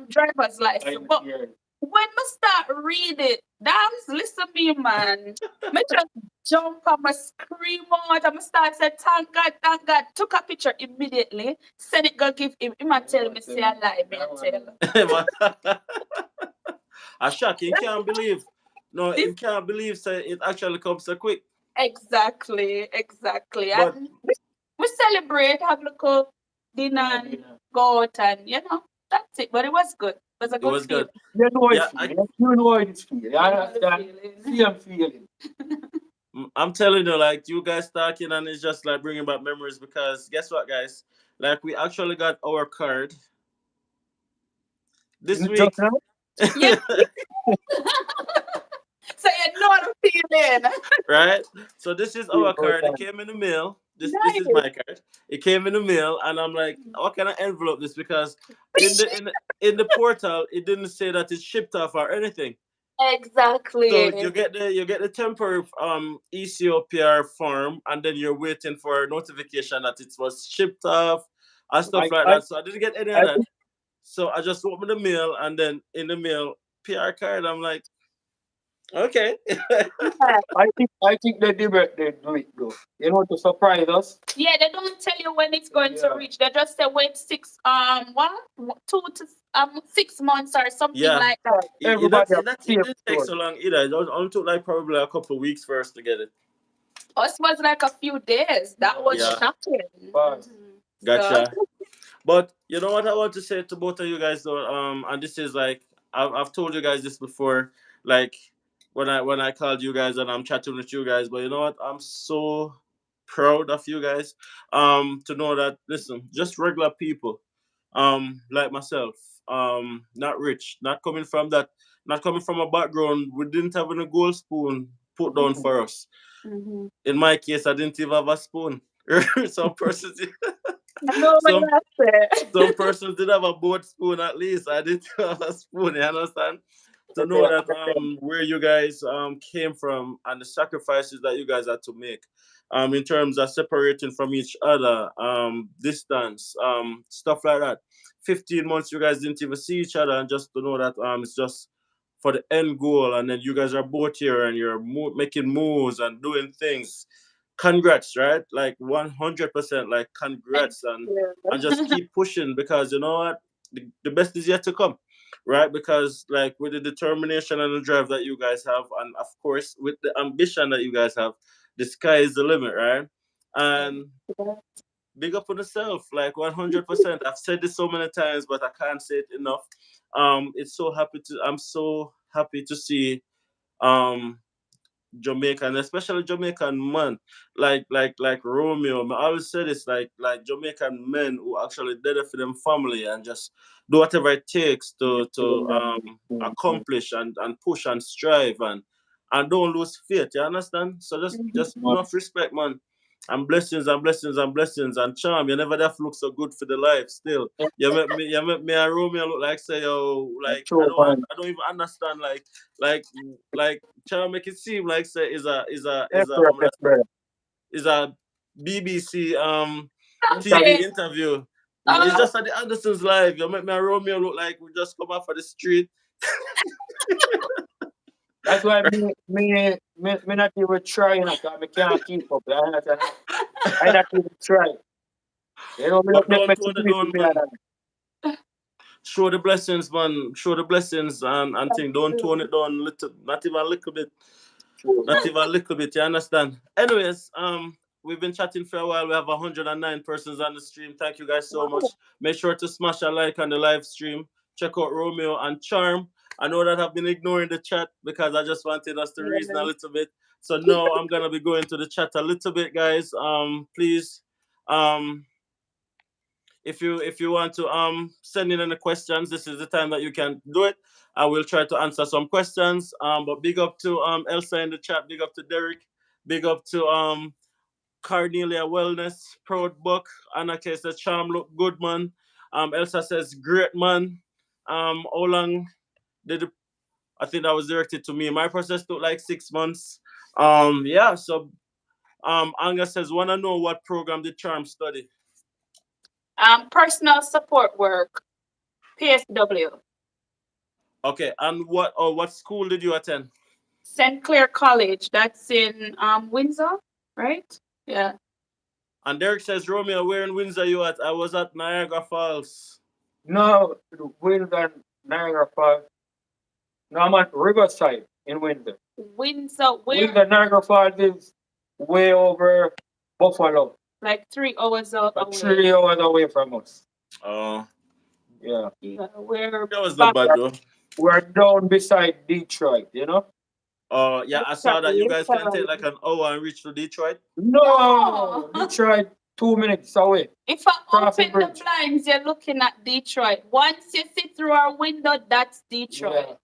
driver's license. But when we start read it, damn, listen me, man. Me just jump, I'ma scream out, I'ma start say, thank God, thank God. Took a picture immediately, send it, go give him. Him a tell me, say I lie, me a tell. A shock. He can't believe. No, This him can't believe say it actually comes so quick. exactly, exactly. But And we celebrate, have a little dinner and go out and that's it. But it was good. It was a it good was feeling. good. You know Yeah, it's feel. You know it's feel. You You know the understand? feeling. Same feeling. I'm telling you, like you guys talking, and it's just like bringing back memories because guess what, guys? Like we actually got our card this Just week. now? Yeah. So you know the feeling. Right? So this is Yeah, our go card. It down. came in the mail. This is Nice. my card. It came in the mail, and I'm like, what kind of envelope this? Because in the portal, it didn't say that it's shipped off or anything. So Exactly. you get the temporary ECOPR form, and then you're waiting for a notification that it was shipped off and stuff I, like I, that. So I didn't get any of I that. think, So I just opened the mail, and then in the mail PR card, I'm like, okay. Yeah. I think they do it though. You know, to surprise us. Yeah, they don't tell you when it's going to Yeah. reach. They just say wait what 2 to 6 months or something Yeah, like that. Everybody have it same didn't take story. so long either. It only took like probably a couple of weeks for us to get it. Us was like a few days. That was Yeah, shocking. Fast. So gotcha. But you know what I want to say to both of you guys though, and this is like I've told you guys this before, like when I called you guys and I'm chatting with you guys. But you know what? I'm so proud of you guys. To know that listen, just regular people, like myself, not rich, not coming from a background. We didn't have any gold spoon put down for us. mhm. In my case, I didn't even have a spoon. Some persons, I know what some you some say. persons did have a board spoon at least. I didn't have a spoon. You understand? To know Okay. that where you guys came from and the sacrifices that you guys had to make in terms of separating from each other, distance, stuff like that. 15 months you guys didn't even see each other, and just to know that it's just for the end goal, and then you guys are both here and you're making moves and doing things. Congrats, right? Like 100%, like Thank congrats, and just you. keep pushing because you know what, the best is yet to come, right? Because like with the determination and the drive that you guys have, and of course with the ambition that you guys have, the sky is the limit, right? And big up on yourself, like 100%. I've said this so many times, but I can't say it enough. I'm so happy to see um Jamaican, especially Jamaican man, like Romeo. I always say this, like Jamaican men who actually did it for them family and just do whatever it takes accomplish and push and strive and don't lose faith. You understand? So just enough respect, man. And blessings and blessings and blessings and charm. You never have look so good for the life still. You make me and Romeo look like say yo, like True, man. I don't even understand like like trying to make it seem like say Yes, brother. Yes, brother. is a BBC TV Sorry. Okay. interview. It's Uh, just at the Andersons live. You make me and Romeo look like we just come off of the street. That's why me not even try, you know, 'cause I can't keep up. You understand? I not even try. You know, me But not make don't me tone it sleep down, with me man. and Show the blessings, man. Show the blessings and thing. Don't tone it down little, not even a little bit. true, Not man. even a little bit, you understand? Anyways, we've been chatting for a while. We have 109 persons on the stream. Thank you guys so much. Make sure to smash a like on the live stream. Check out Romeo and Charm. I know that I've been ignoring the chat because I just wanted us to reason a yeah. little bit. So now I'm gonna be going to the chat a little bit, guys. Please, um, if you want to send in any questions, this is the time that you can do it. I will try to answer some questions. But big up to Elsa in the chat, big up to Derek, big up to Carnelia Wellness, Proud Buck, Anna K says charm look good man. Elsa says great man. How long did I think that was directed to me. My process took like 6 months. Yeah, so Anga says wanna know what program did Charm study? Personal support work, PSW. Okay, and what school did you attend? St. Clair College. That's in Windsor, right? Yeah. And Derek says, Romeo, where in Windsor you at? I was at Niagara Falls. No, Windsor, Niagara Falls. No, I'm at Riverside in Windsor. Windsor, where? Windsor, Niagara Falls is way over Buffalo, Like 3 hours but away. 3 hours away from us. Oh, Yeah. Yeah, we're that was not back bad though. We're down beside Detroit, you know? Oh, yeah, I saw that you guys can take literally. like an hour and reach to Detroit. No, No. Detroit 2 minutes away. If I Crossing open the bridge. blinds, you're looking at Detroit. Once you see through our window, that's Detroit. Yeah.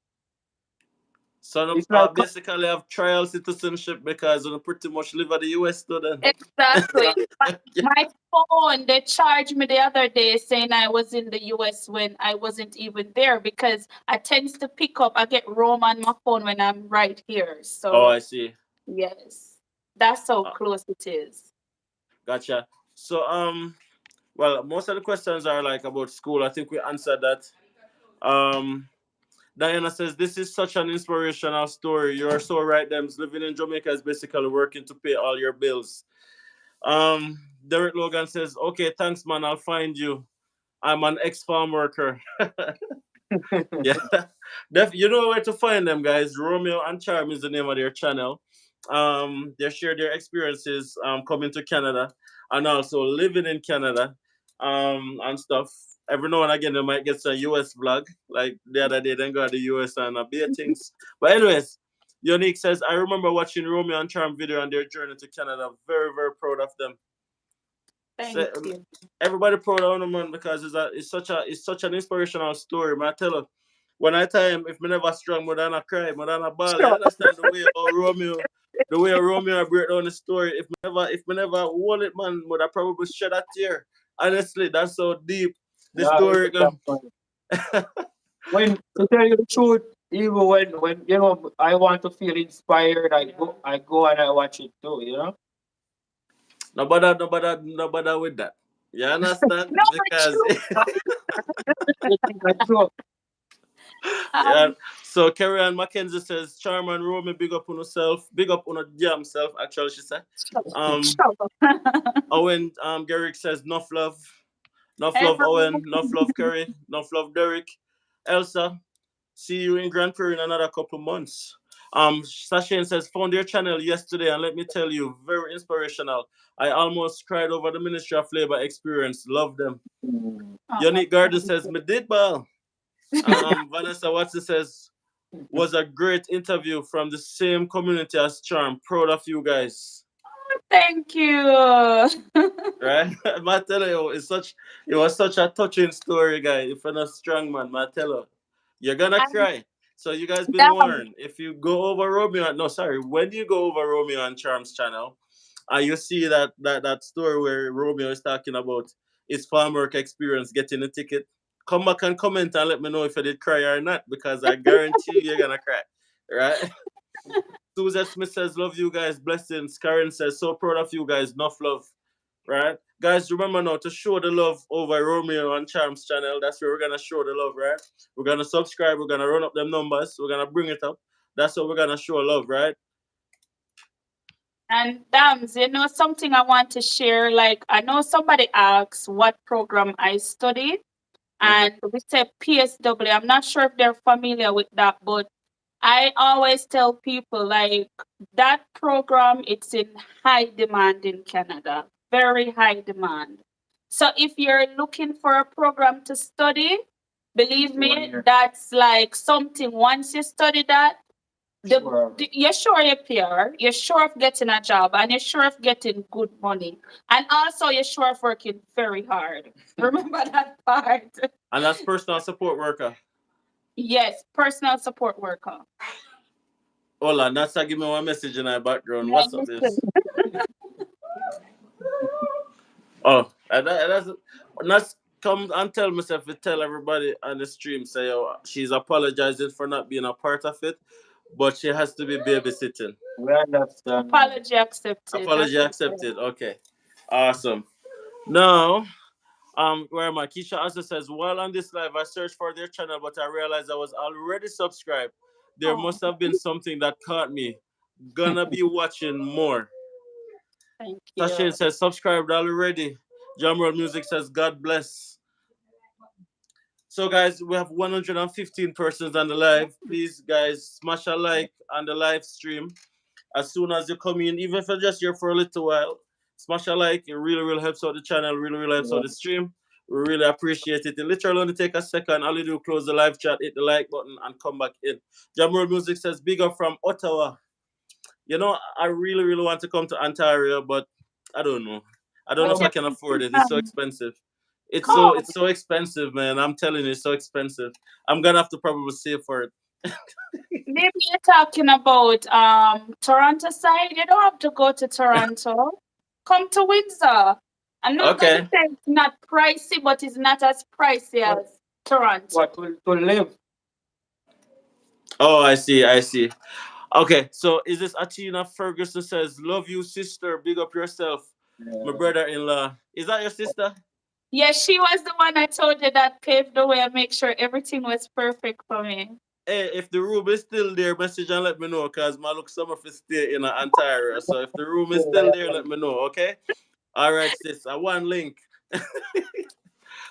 So It's like basically have trial citizenship because you pretty much live at the US too then. yeah, Exactly. My, Yeah. my phone, they charged me the other day saying I was in the US when I wasn't even there because I tends to pick up, I get Rome on my phone when I'm right here. Oh, So, I see. yes, that's how Uh, close it is. gotcha. So well, most of the questions are like about school. I think we answered that. Um Diana says, this is such an inspirational story. You are so right, them. Living in Jamaica is basically working to pay all your bills. Derek Logan says, okay, thanks, man. I'll find you. I'm an ex-farm worker. Yeah. You know where to find them, guys. Romeo and Charm is the name of their channel. They share their experiences coming to Canada and also living in Canada and stuff. Every now and again, they might get some US vlog. Like the other day, they got the US and a bit things. But anyways, Unique says, I remember watching Romeo and Charm video on their journey to Canada. Very, very proud of them. So, Thank you. everybody proud of him, man, because it's such an inspirational story. Man, I tell her, when I tell him if me never strong, more than I cry, more than I ball. You Sure. understand the way Romeo break down the story. If me never hold it, man, would I probably shed a tear. Honestly, that's so deep. The yeah, it's story. that point. When to tell you the truth, even when I want to feel inspired, I go and I watch it too, you know? No bother with that. You understand? No, but Because true. You think I joke. yeah. Um, So Carrie Ann Mackenzie says, Charman Romy, big up on yourself, big up on a damn self, actually she said. sure. Um Sure. Owen Garrick says, enough love Everyone. Owen, enough love Kerry, enough love Derek. Elsa, see you in Grand Prairie in another couple months. Sashane says, found your channel yesterday and let me tell you, very inspirational. I almost cried over the Ministry of Labor experience. Love them. Mm. Unique Garden Thank says, you. me did ball. Vanessa Watson says, was a great interview from the same community as Charm. Proud of you guys. Thank you. Right? I tell you, it was such a touching story, guy. If you're not strong man, I tell you, you're gonna And cry. So you guys been damn, warned. If you go over Romeo, no, sorry, when you go over Romeo and Charm's channel, and you see that story where Romeo is talking about his farm work experience getting a ticket, come back and comment and let me know if you did cry or not, because I guarantee you you're gonna cry. Right? Susan Smith says, love you guys, blessings. Karen says, so proud of you guys, enough love. Right? Guys, remember now to show the love over Romeo and Charms channel. That's where we're gonna show the love, right? We're gonna subscribe, we're gonna run up them numbers, we're gonna bring it up. That's what we're gonna show love, right? and dams, something I want to share. Like, I know somebody asked what program I studied, Mm-hmm. and we say PSW. I'm not sure if they're familiar with that, but I always tell people like that program, it's in high demand in Canada, very high demand. So if you're looking for a program to study, believe It's the one me, here. that's like something once you study that, Sure. you're sure you're PR, you're sure of getting a job, and you're sure of getting good money. And also you're sure of working very hard. Remember that part. And that's personal support worker. Yes, personal support worker. Hold on, that's give me one message in our background. Yeah, What's up listen. this? Oh, that's come and tell myself to tell everybody on the stream say oh, she's apologizing for not being a part of it, but she has to be babysitting. We understand. Apology accepted. That's Apology okay. accepted. Okay. Awesome. Now, where am I? Keisha also says, while on this live, I searched for their channel, but I realized I was already subscribed. there Oh, must have been something that caught me. Gonna be watching more. thank Sashin you. says subscribed already. Jamroll Music says God bless. So guys, we have 115 persons on the live. Please guys, smash a like on the live stream. As soon as you come in, even if you're just here for a little while, smash a like. It really, really helps out the channel, really, really helps out Yeah. the stream. We really appreciate it. It literally only take a second. All you do, close the live chat, hit the like button, and come back in. Jamroll Music says big up from Ottawa. You know, I really, really want to come to Ontario, but I don't know. I don't know What's if I Um, your can afford it. It's so plan? expensive. Come. It's so expensive, man. I'm telling you, it's so expensive. I'm gonna have to probably save for it. Maybe you're talking about Toronto side. You don't have to go to Toronto. Come to Windsor. I'm not gonna Okay. say it's not pricey, but it's not as pricey what as Toronto. what to live? Oh, I see. I see. Okay. So is this Atina Ferguson says, "Love you, sister. Big up yourself, my Yeah. brother-in-law." Is that your sister? Yeah, she was the one I told you that paved the way and make sure everything was perfect for me. Hey, if the room is still there, message and let me know, cause my look summer for stay in Ontario. So if the room is still there, let me know. Okay. All right, sis. I one link.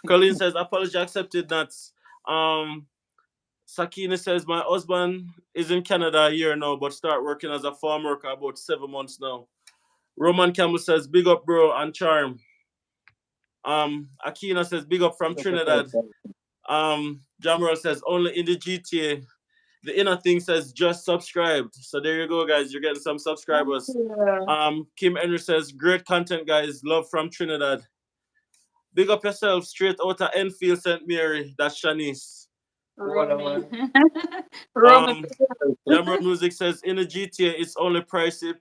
Colleen says, apology accepted, nuts. Um, Sakina says, my husband is in Canada a year now, but start working as a farm worker about 7 months now. Roman Campbell says, big up, bro, and charm. Akina says, big up from Trinidad. Jamural says, only in the GTA. The inner thing says, just subscribed. So there you go, guys. You're getting some subscribers. Yeah, Kim Henry says, great content, guys. Love from Trinidad. Big up yourself, straight out of Enfield, St. Mary. That's Shanice. What am Romy. I? Romy. Um, Jamroad Music says in the GTA it's only pricey.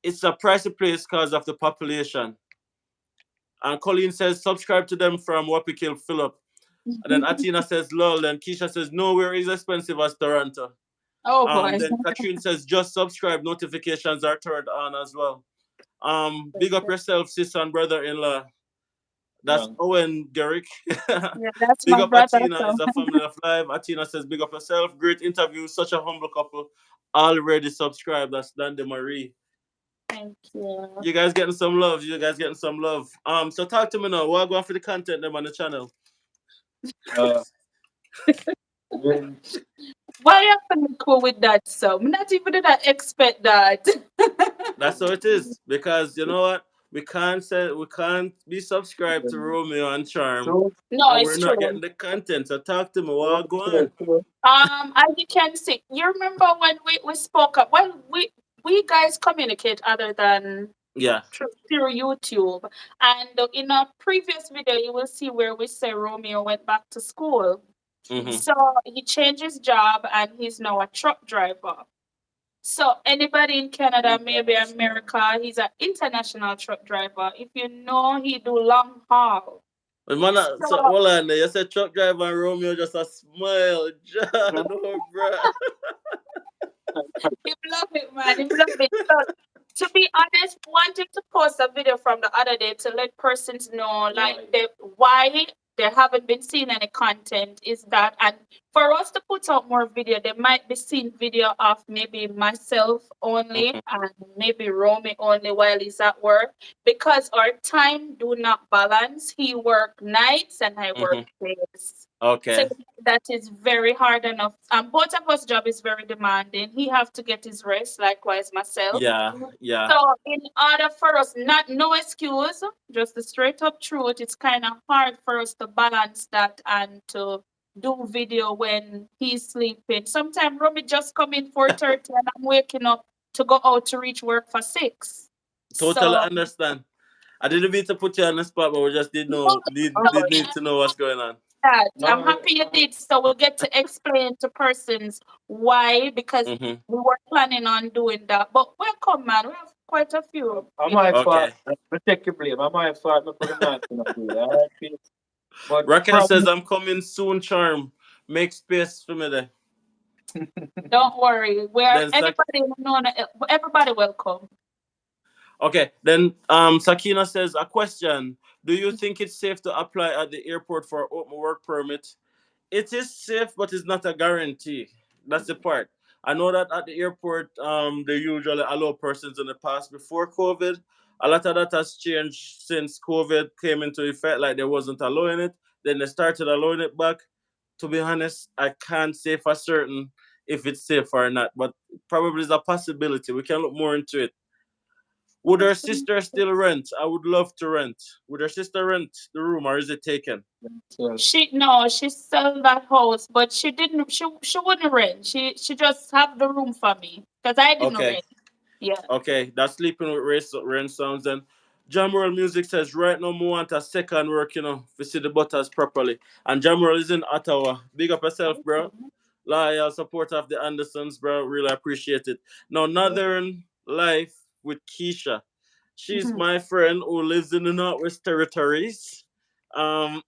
It's a pricey place because of the population. And Colleen says subscribe to them from Wapikill Phillip. And then Atina says lol. And Keisha says nowhere is expensive as Toronto. Oh boy. Then Katrine says just subscribe. Notifications are turned on as well. Big up yourself, sister and brother-in-law. That's Yeah. Owen Garrick. Yeah, that's Big my up brother. Atina, So is a family of life. Atina says, big up yourself. Great interview. Such a humble couple. Already subscribed. That's Dande Marie. thank you. You guys getting some love. You guys getting some love. So talk to me now. What going for the content them on the channel? Uh, when Why you have to cool with that? So I'm not even gonna expect that. That's how it is. Because you know what? We can't be subscribed to Romeo and Charm so No, and we're it's not getting true. the content. So talk to me. so What go so on? so As you can see, you remember when we spoke up? Well, we guys communicate other than Yeah. through YouTube. And in a previous video, you will see where we say Romeo went back to school. Mm-hmm. So he changed his job and he's now a truck driver. So anybody in Canada, maybe America, he's an international truck driver. If you know, he do long haul. But man, so So hold on there. You said truck driver and Romeo just a smile. John, no, bruh. he love it, man. He love it. So to be honest, wanted to post a video from the other day to let persons know like why they haven't been seeing any content is that, and for us to put out more video, they might be seeing video of maybe myself only Mm-hmm. and maybe Romy only while he's at work because our time do not balance. He work nights and I work Mm-hmm. days. So Okay. that is very hard enough. Both of us job is very demanding. He have to get his rest, likewise myself. Yeah. Yeah. So in order for us, not no excuse, just the straight up truth, it's kind of hard for us to balance that and to do video when he's sleeping. Sometimes Romy just come in 4:30 and I'm waking up to go out to reach work for 6. Totally So understand. I didn't mean to put you on the spot, but we just did no, know uh, no, did need to know what's going on. that. I'm uh, happy you did. So we get to explain to persons why, because Mm-hmm. we were planning on doing that. But welcome, man. We have quite a few. am I fault? Okay. I take the blame. Am I fault? I put a man in a way. All right, please. But Raquel says from I'm coming soon, Charm. Make space for me there. Don't worry. Where Then anybody know, everybody welcome. okay. Then Sakina says a question. Do you think it's safe to apply at the airport for open work permit? It is safe, but it's not a guarantee. that's the part. I know that at the airport, they usually allow persons in the past before COVID. A lot of that has changed since COVID came into effect. Like they wasn't allowing it, then they started allowing it back. To be honest, I can't say for certain if it's safe or not, but probably is a possibility. We can look more into it. Would her sister still rent? I would love to rent. Would her sister rent the room or is it taken? So, She no, she sold that house, but she didn't. She wouldn't rent. She just have the room for me because I didn't Okay. rent. Yeah. Okay, that's sleeping with rain sounds. And Jamroll Music says right now we want a second work, to see the butters properly. And Jamroll is in Ottawa. Big up yourself, bro. Loyal support of the Andersons, bro. Really appreciate it. Now, Northern Life with Keisha. She's Mhm. my friend who lives in the Northwest Territories. Um,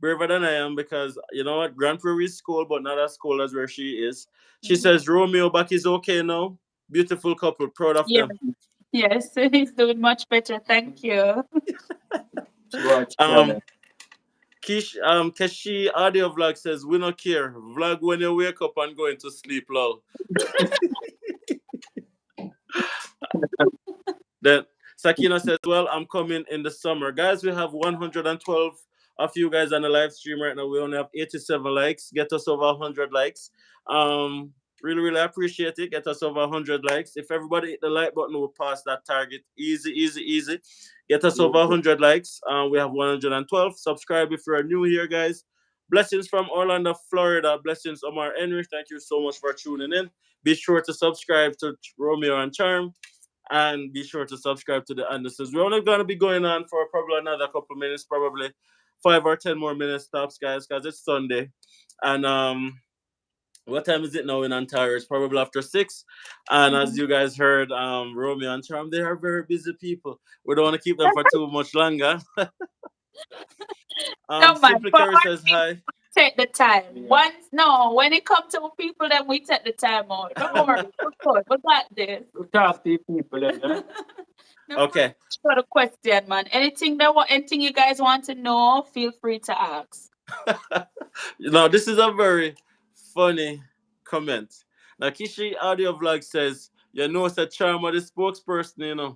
braver than I am because you know what, Grand Prairie is cool, but not as cool as where she is. She says Romeo back is okay now. Beautiful couple, proud of Yeah. them. Yes, he's doing much better. Thank you. she watch Um, Keshi audio vlog says we don't care. Vlog when you wake up and going to sleep, lol. Then Sakina says, well, I'm coming in the summer. Guys, we have 112 of you guys on the live stream right now. We only have 87 likes. Get us over 100 likes. Really, really appreciate it. Get us over 100 likes. If everybody hit the like button, we'll pass that target. Easy, easy, easy. Get us over 100 likes. We have 112. Subscribe if you're new here, guys. Blessings from Orlando, Florida. Blessings, Omar Henry. Thank you so much for tuning in. Be sure to subscribe to Romeo and Charm and be sure to subscribe to the Andersons. We're only going to be going on for probably another couple minutes, probably 5 or 10 more minutes tops, guys, because it's Sunday. And what time is it now in Ontario? It's probably after 6. And as Mhm. you guys heard, Romeo and Charm, they are very busy people. We don't want to keep them for too much longer. Don't mind. Simply For Curry our says people, hi. we take the time. yeah. Once no, when it comes to people, then we take the time out. Don't worry, we're good. We got this. We talk to people, No Okay. pressure for the question, man. Anything you guys want to know, feel free to ask. Now, this is a very funny comment. Now, Kishi Audio Vlog says, you know, it's a charm of the spokesperson, Yeah,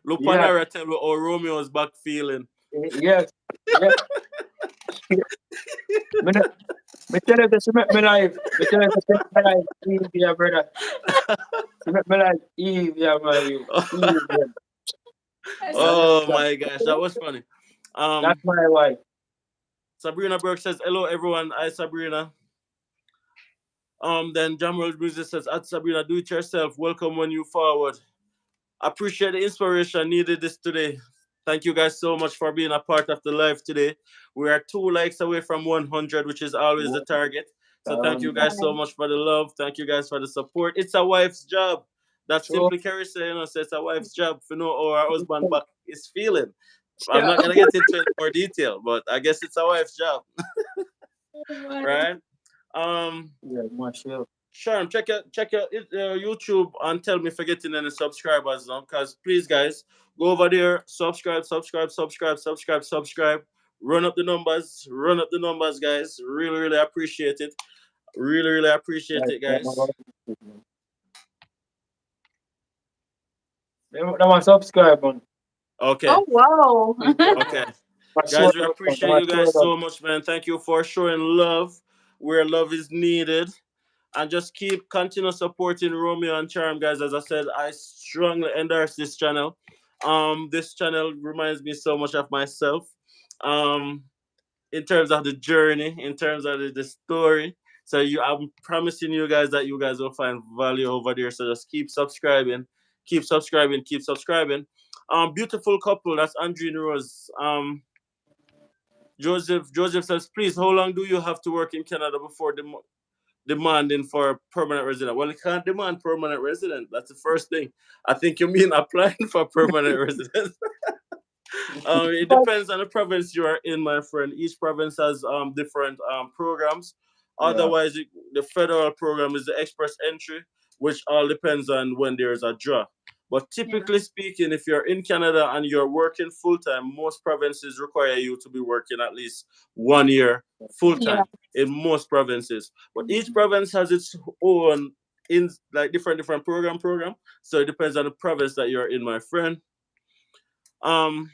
Lupanara tell me how Romeo's back feeling. yes, yes. Me, no- me tell you this, she make me life. Me tell you this, she make me life. Eve, yeah, brother. She make me life. Eve, yeah, my you. Eve, yeah. That's You so Oh understand? my gosh, that was funny. That's Um, my wife. Sabrina Burke says, hello everyone. Hi, Sabrina. Then Jamal Music says, at Sabrina, do it yourself. Welcome when you forward. Appreciate the inspiration needed this today. Thank you guys so much for being a part of the live today. We are 2 likes away from 100, which is always the target. So thank you guys so fun. much for the love. Thank you guys for the support. It's a wife's job. That's True. simply Carrie saying, so it's a wife's job to know how our husband back is feeling. I'm Sure. not gonna get into any more detail, but I guess it's a wife's job, right? Um, Yeah, Marshall. Sharon, check your YouTube and tell me if you're getting any subscribers now. Cause please, guys, go over there, subscribe, subscribe, subscribe, subscribe, subscribe. Run up the numbers, guys. Really, really appreciate it. Really, really appreciate Like, it, guys. they want subscribe on. Okay, Oh wow. okay, I swear guys, we to God. appreciate I you swear to guys God. so much, man. Thank you for showing love where love is needed. And just continue supporting Romeo and Charm, guys. As I said, I strongly endorse this channel. This channel reminds me so much of myself. Um, in terms of the journey, in terms of the story. So I'm promising you guys that you guys will find value over there. So just keep subscribing, keep subscribing, keep subscribing. Beautiful couple. That's Andrew and Rose. Joseph says, please, how long do you have to work in Canada before demanding for a permanent resident? Well, you can't demand permanent resident. That's the first thing. I think you mean applying for permanent residence. It depends on the province you are in, my friend. Each province has different programs. Yeah. Otherwise, the federal program is the express entry, which all depends on when there is a draw. But typically speaking, if you're in Canada and you're working full time, most provinces require you to be working at least 1 year full Yeah. time in most provinces. But each province has its own in like different program. So it depends on the province that you're in, my friend. Um,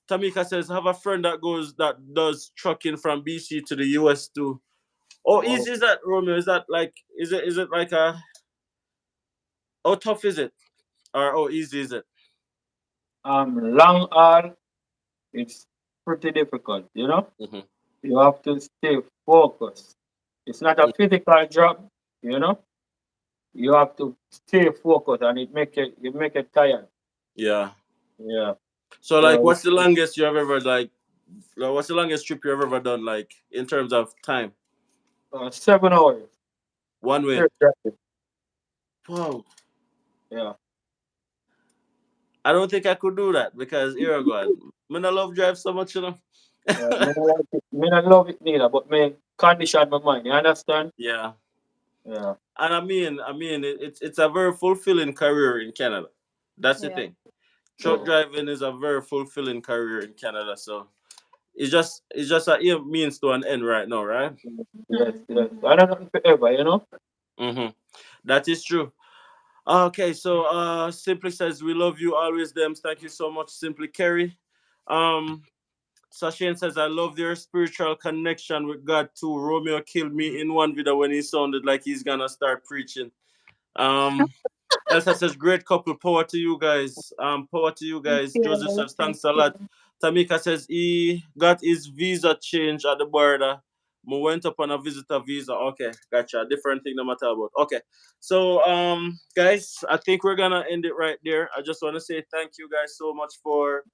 Tamika says, have a friend that does trucking from BC to the US too. Oh, Wow. easy is that, Romeo? Is that like is it like a how tough is it? Or how easy is it? Long haul, it's pretty difficult, you know? Hmm. You have to stay focused. It's not a physical job, you know? You have to stay focused and it make it tired. Yeah. Yeah. So like, So what's the longest you have ever what's the longest trip you've ever done like in terms of time? 7 hours. One way. Straight driving. Wow. Yeah. I don't think I could do that because here I go. I love drive so much, you know. Me not love it neither, but me condition my mind, you understand? Yeah. Yeah. And I mean, it's a very fulfilling career in Canada. That's the Yeah. thing. Truck Yeah. driving is a very fulfilling career in Canada. So it's just a means to an end right now, right? Yes, Mhm, yes. mhm. I don't know forever, you know? Mm-hmm. That is true. Okay, so Simply says we love you always, them. Thank you so much, Simply Kerry. Um, Sashin says I love their spiritual connection with God too. Romeo killed me in one video when he sounded like he's gonna start preaching. Um, Elsa says, great couple. Power to you guys. Power to you Thank guys. Joseph you. says, Thank thanks a you. lot. Tamika says, he got his visa changed at the border. Mo went up on a visitor visa. Okay, gotcha. Different thing no matter about. Okay. So, guys, I think we're gonna end it right there. I just want to say thank you guys so much for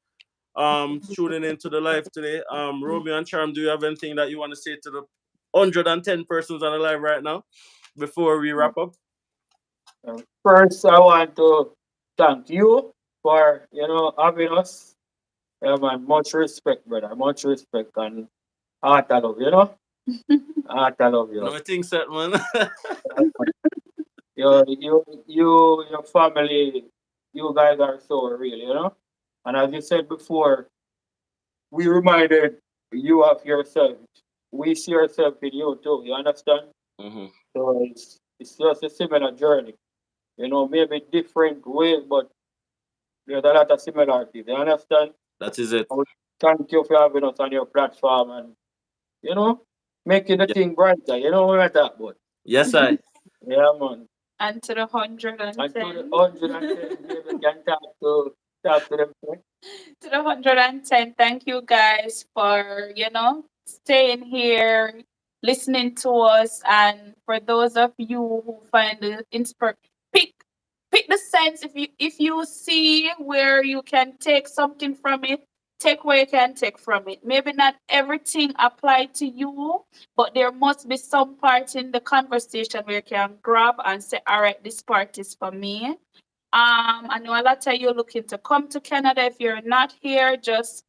tuning into the live today. Romeo and Charm, do you have anything that you want to say to the 110 persons on the live right now before we wrap up? First, I want to thank you for, having us. Yeah, man, much respect, brother. Much respect and heart I love, you know? Heart I love you. No, I think that, man. Your family, you guys are so real, you know? And as you said before, we reminded you of yourself. We see ourselves in you too, you understand? Hmm. So it's just a similar journey. Maybe different ways, but there's a lot of similarities, you understand? That is it. I would thank you for having us on your platform and, you know, making the Yeah. thing brighter, you know what I talk about. Yes, I. Yeah, man. And to the hundred and And to the ten. 110, maybe can talk to them. To the 110. Thank you guys for, staying here, listening to us. And for those of you who find the pick pick the sense. If you see where you can take something from it, take where you can take from it. Maybe not everything apply to you, but there must be some part in the conversation where you can grab and say, all right, this part is for me. I know a lot of you looking to come to Canada. If you're not here, just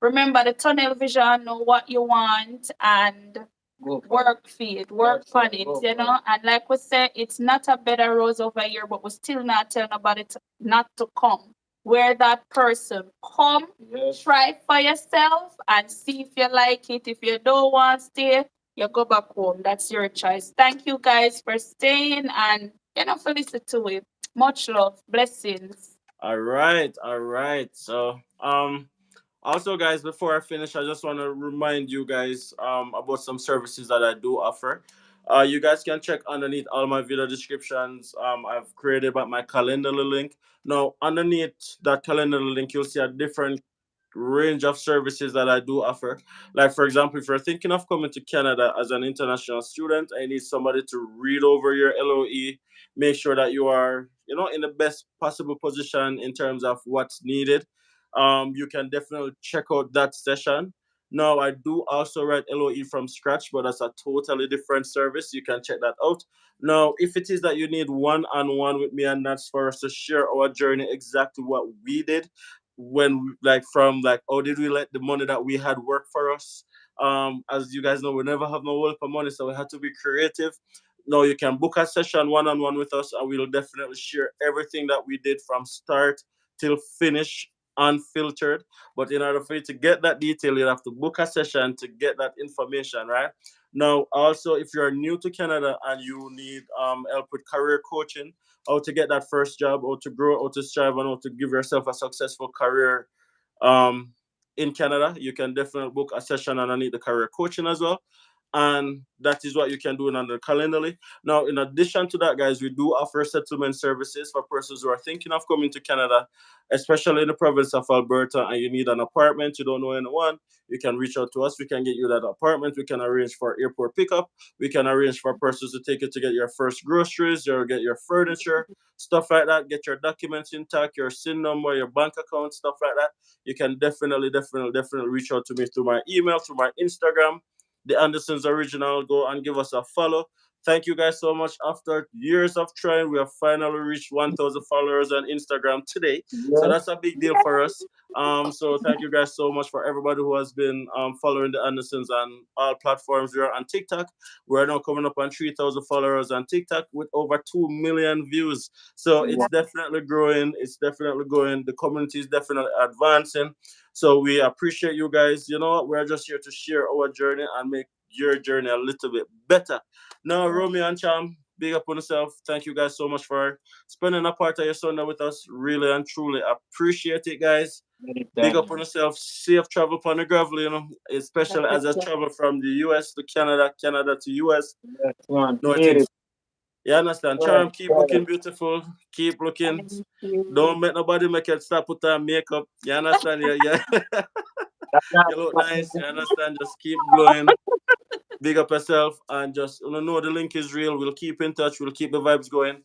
remember the tunnel vision, know what you want, and Go for it. work for it, work That's on right. it, Go you for it. know. And like we said, it's not a better rose over here, but we still not telling nobody not to come. Where that person come, Yes. try for yourself and see if you like it. If you don't want to stay, you go back home. That's your choice. Thank you guys for staying and for listening to it. Much love, blessings. All right, all right. So, also, guys, before I finish, I just want to remind you guys about some services that I do offer. You guys can check underneath all my video descriptions. I've created about my calendar link. Now, underneath that calendar link, you'll see a different range of services that I do offer. Like, for example, if you're thinking of coming to Canada as an international student, I need somebody to read over your LOE, make sure that you are, in the best possible position in terms of what's needed. You can definitely check out that session. Now, I do also write LOE from scratch, but that's a totally different service. You can check that out. Now, if it is that you need one on one with me, and that's for us to share our journey, exactly what we did like from like how did we let the money that we had work for us. As you guys know, we never have no work for money, so we had to be creative. Now you can book a session one on one with us, and we'll definitely share everything that we did from start till finish, unfiltered. But in order for you to get that detail, you have to book a session to get that information, right? Now, also, if you're new to Canada and you need help with career coaching, how to get that first job, how to grow, how to strive, and how to give yourself a successful career um, in Canada, you can definitely book a session and I need the career coaching as well. And that is what you can do on the Calendly. Now, in addition to that, guys, we do offer settlement services for persons who are thinking of coming to Canada, especially in the province of Alberta, and you need an apartment, you don't know anyone, you can reach out to us. We can get you that apartment. We can arrange for airport pickup. We can arrange for persons to take you to get your first groceries or get your furniture, stuff like that. Get your documents intact, your SIN number, your bank account, stuff like that. You can definitely reach out to me through my email, through my Instagram, DiAndersons Original. Go and give us a follow. Thank you guys so much. After years of trying, we have finally reached 1,000 followers on Instagram today. So Yes. that's a big deal for us. So thank you guys so much for everybody who has been following the Andersons on all platforms. We are on TikTok. We're now coming up on 3,000 followers on TikTok with over 2 million views. So it's Wow. definitely growing. It's definitely going. The community is definitely advancing. So we appreciate you guys. You know what? We're just here to share our journey and make your journey a little bit better. Now, Romeo and Cham, big up on yourself. Thank you guys so much for spending a part of your Sunday with us. Really and truly appreciate it, guys. Big up Anytime. on yourself. Safe travel upon the gravel, especially as I travel from the US to Canada, Canada to US. Yes, man. No, I Need think it. so. You understand? Right, Charm, keep right. looking beautiful. Keep looking. Thank you. Don't make nobody make it stop put on makeup. You understand? Yeah, yeah. That's not You look what nice. You understand? Just keep glowing. Big up yourself and just know the link is real. We'll keep in touch. We'll keep the vibes going.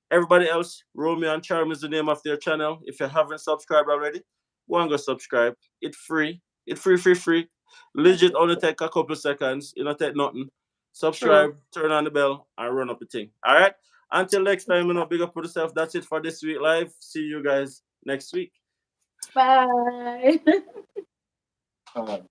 Everybody else, Romeo and Charm is the name of their channel. If you haven't subscribed already, go and go subscribe. It's free. It's free. Legit only take a couple seconds. You know, take nothing. True. Subscribe, turn on the bell, and run up the thing. All right. Until next time, big up for yourself. That's it for this week live. See you guys next week. Bye. hard.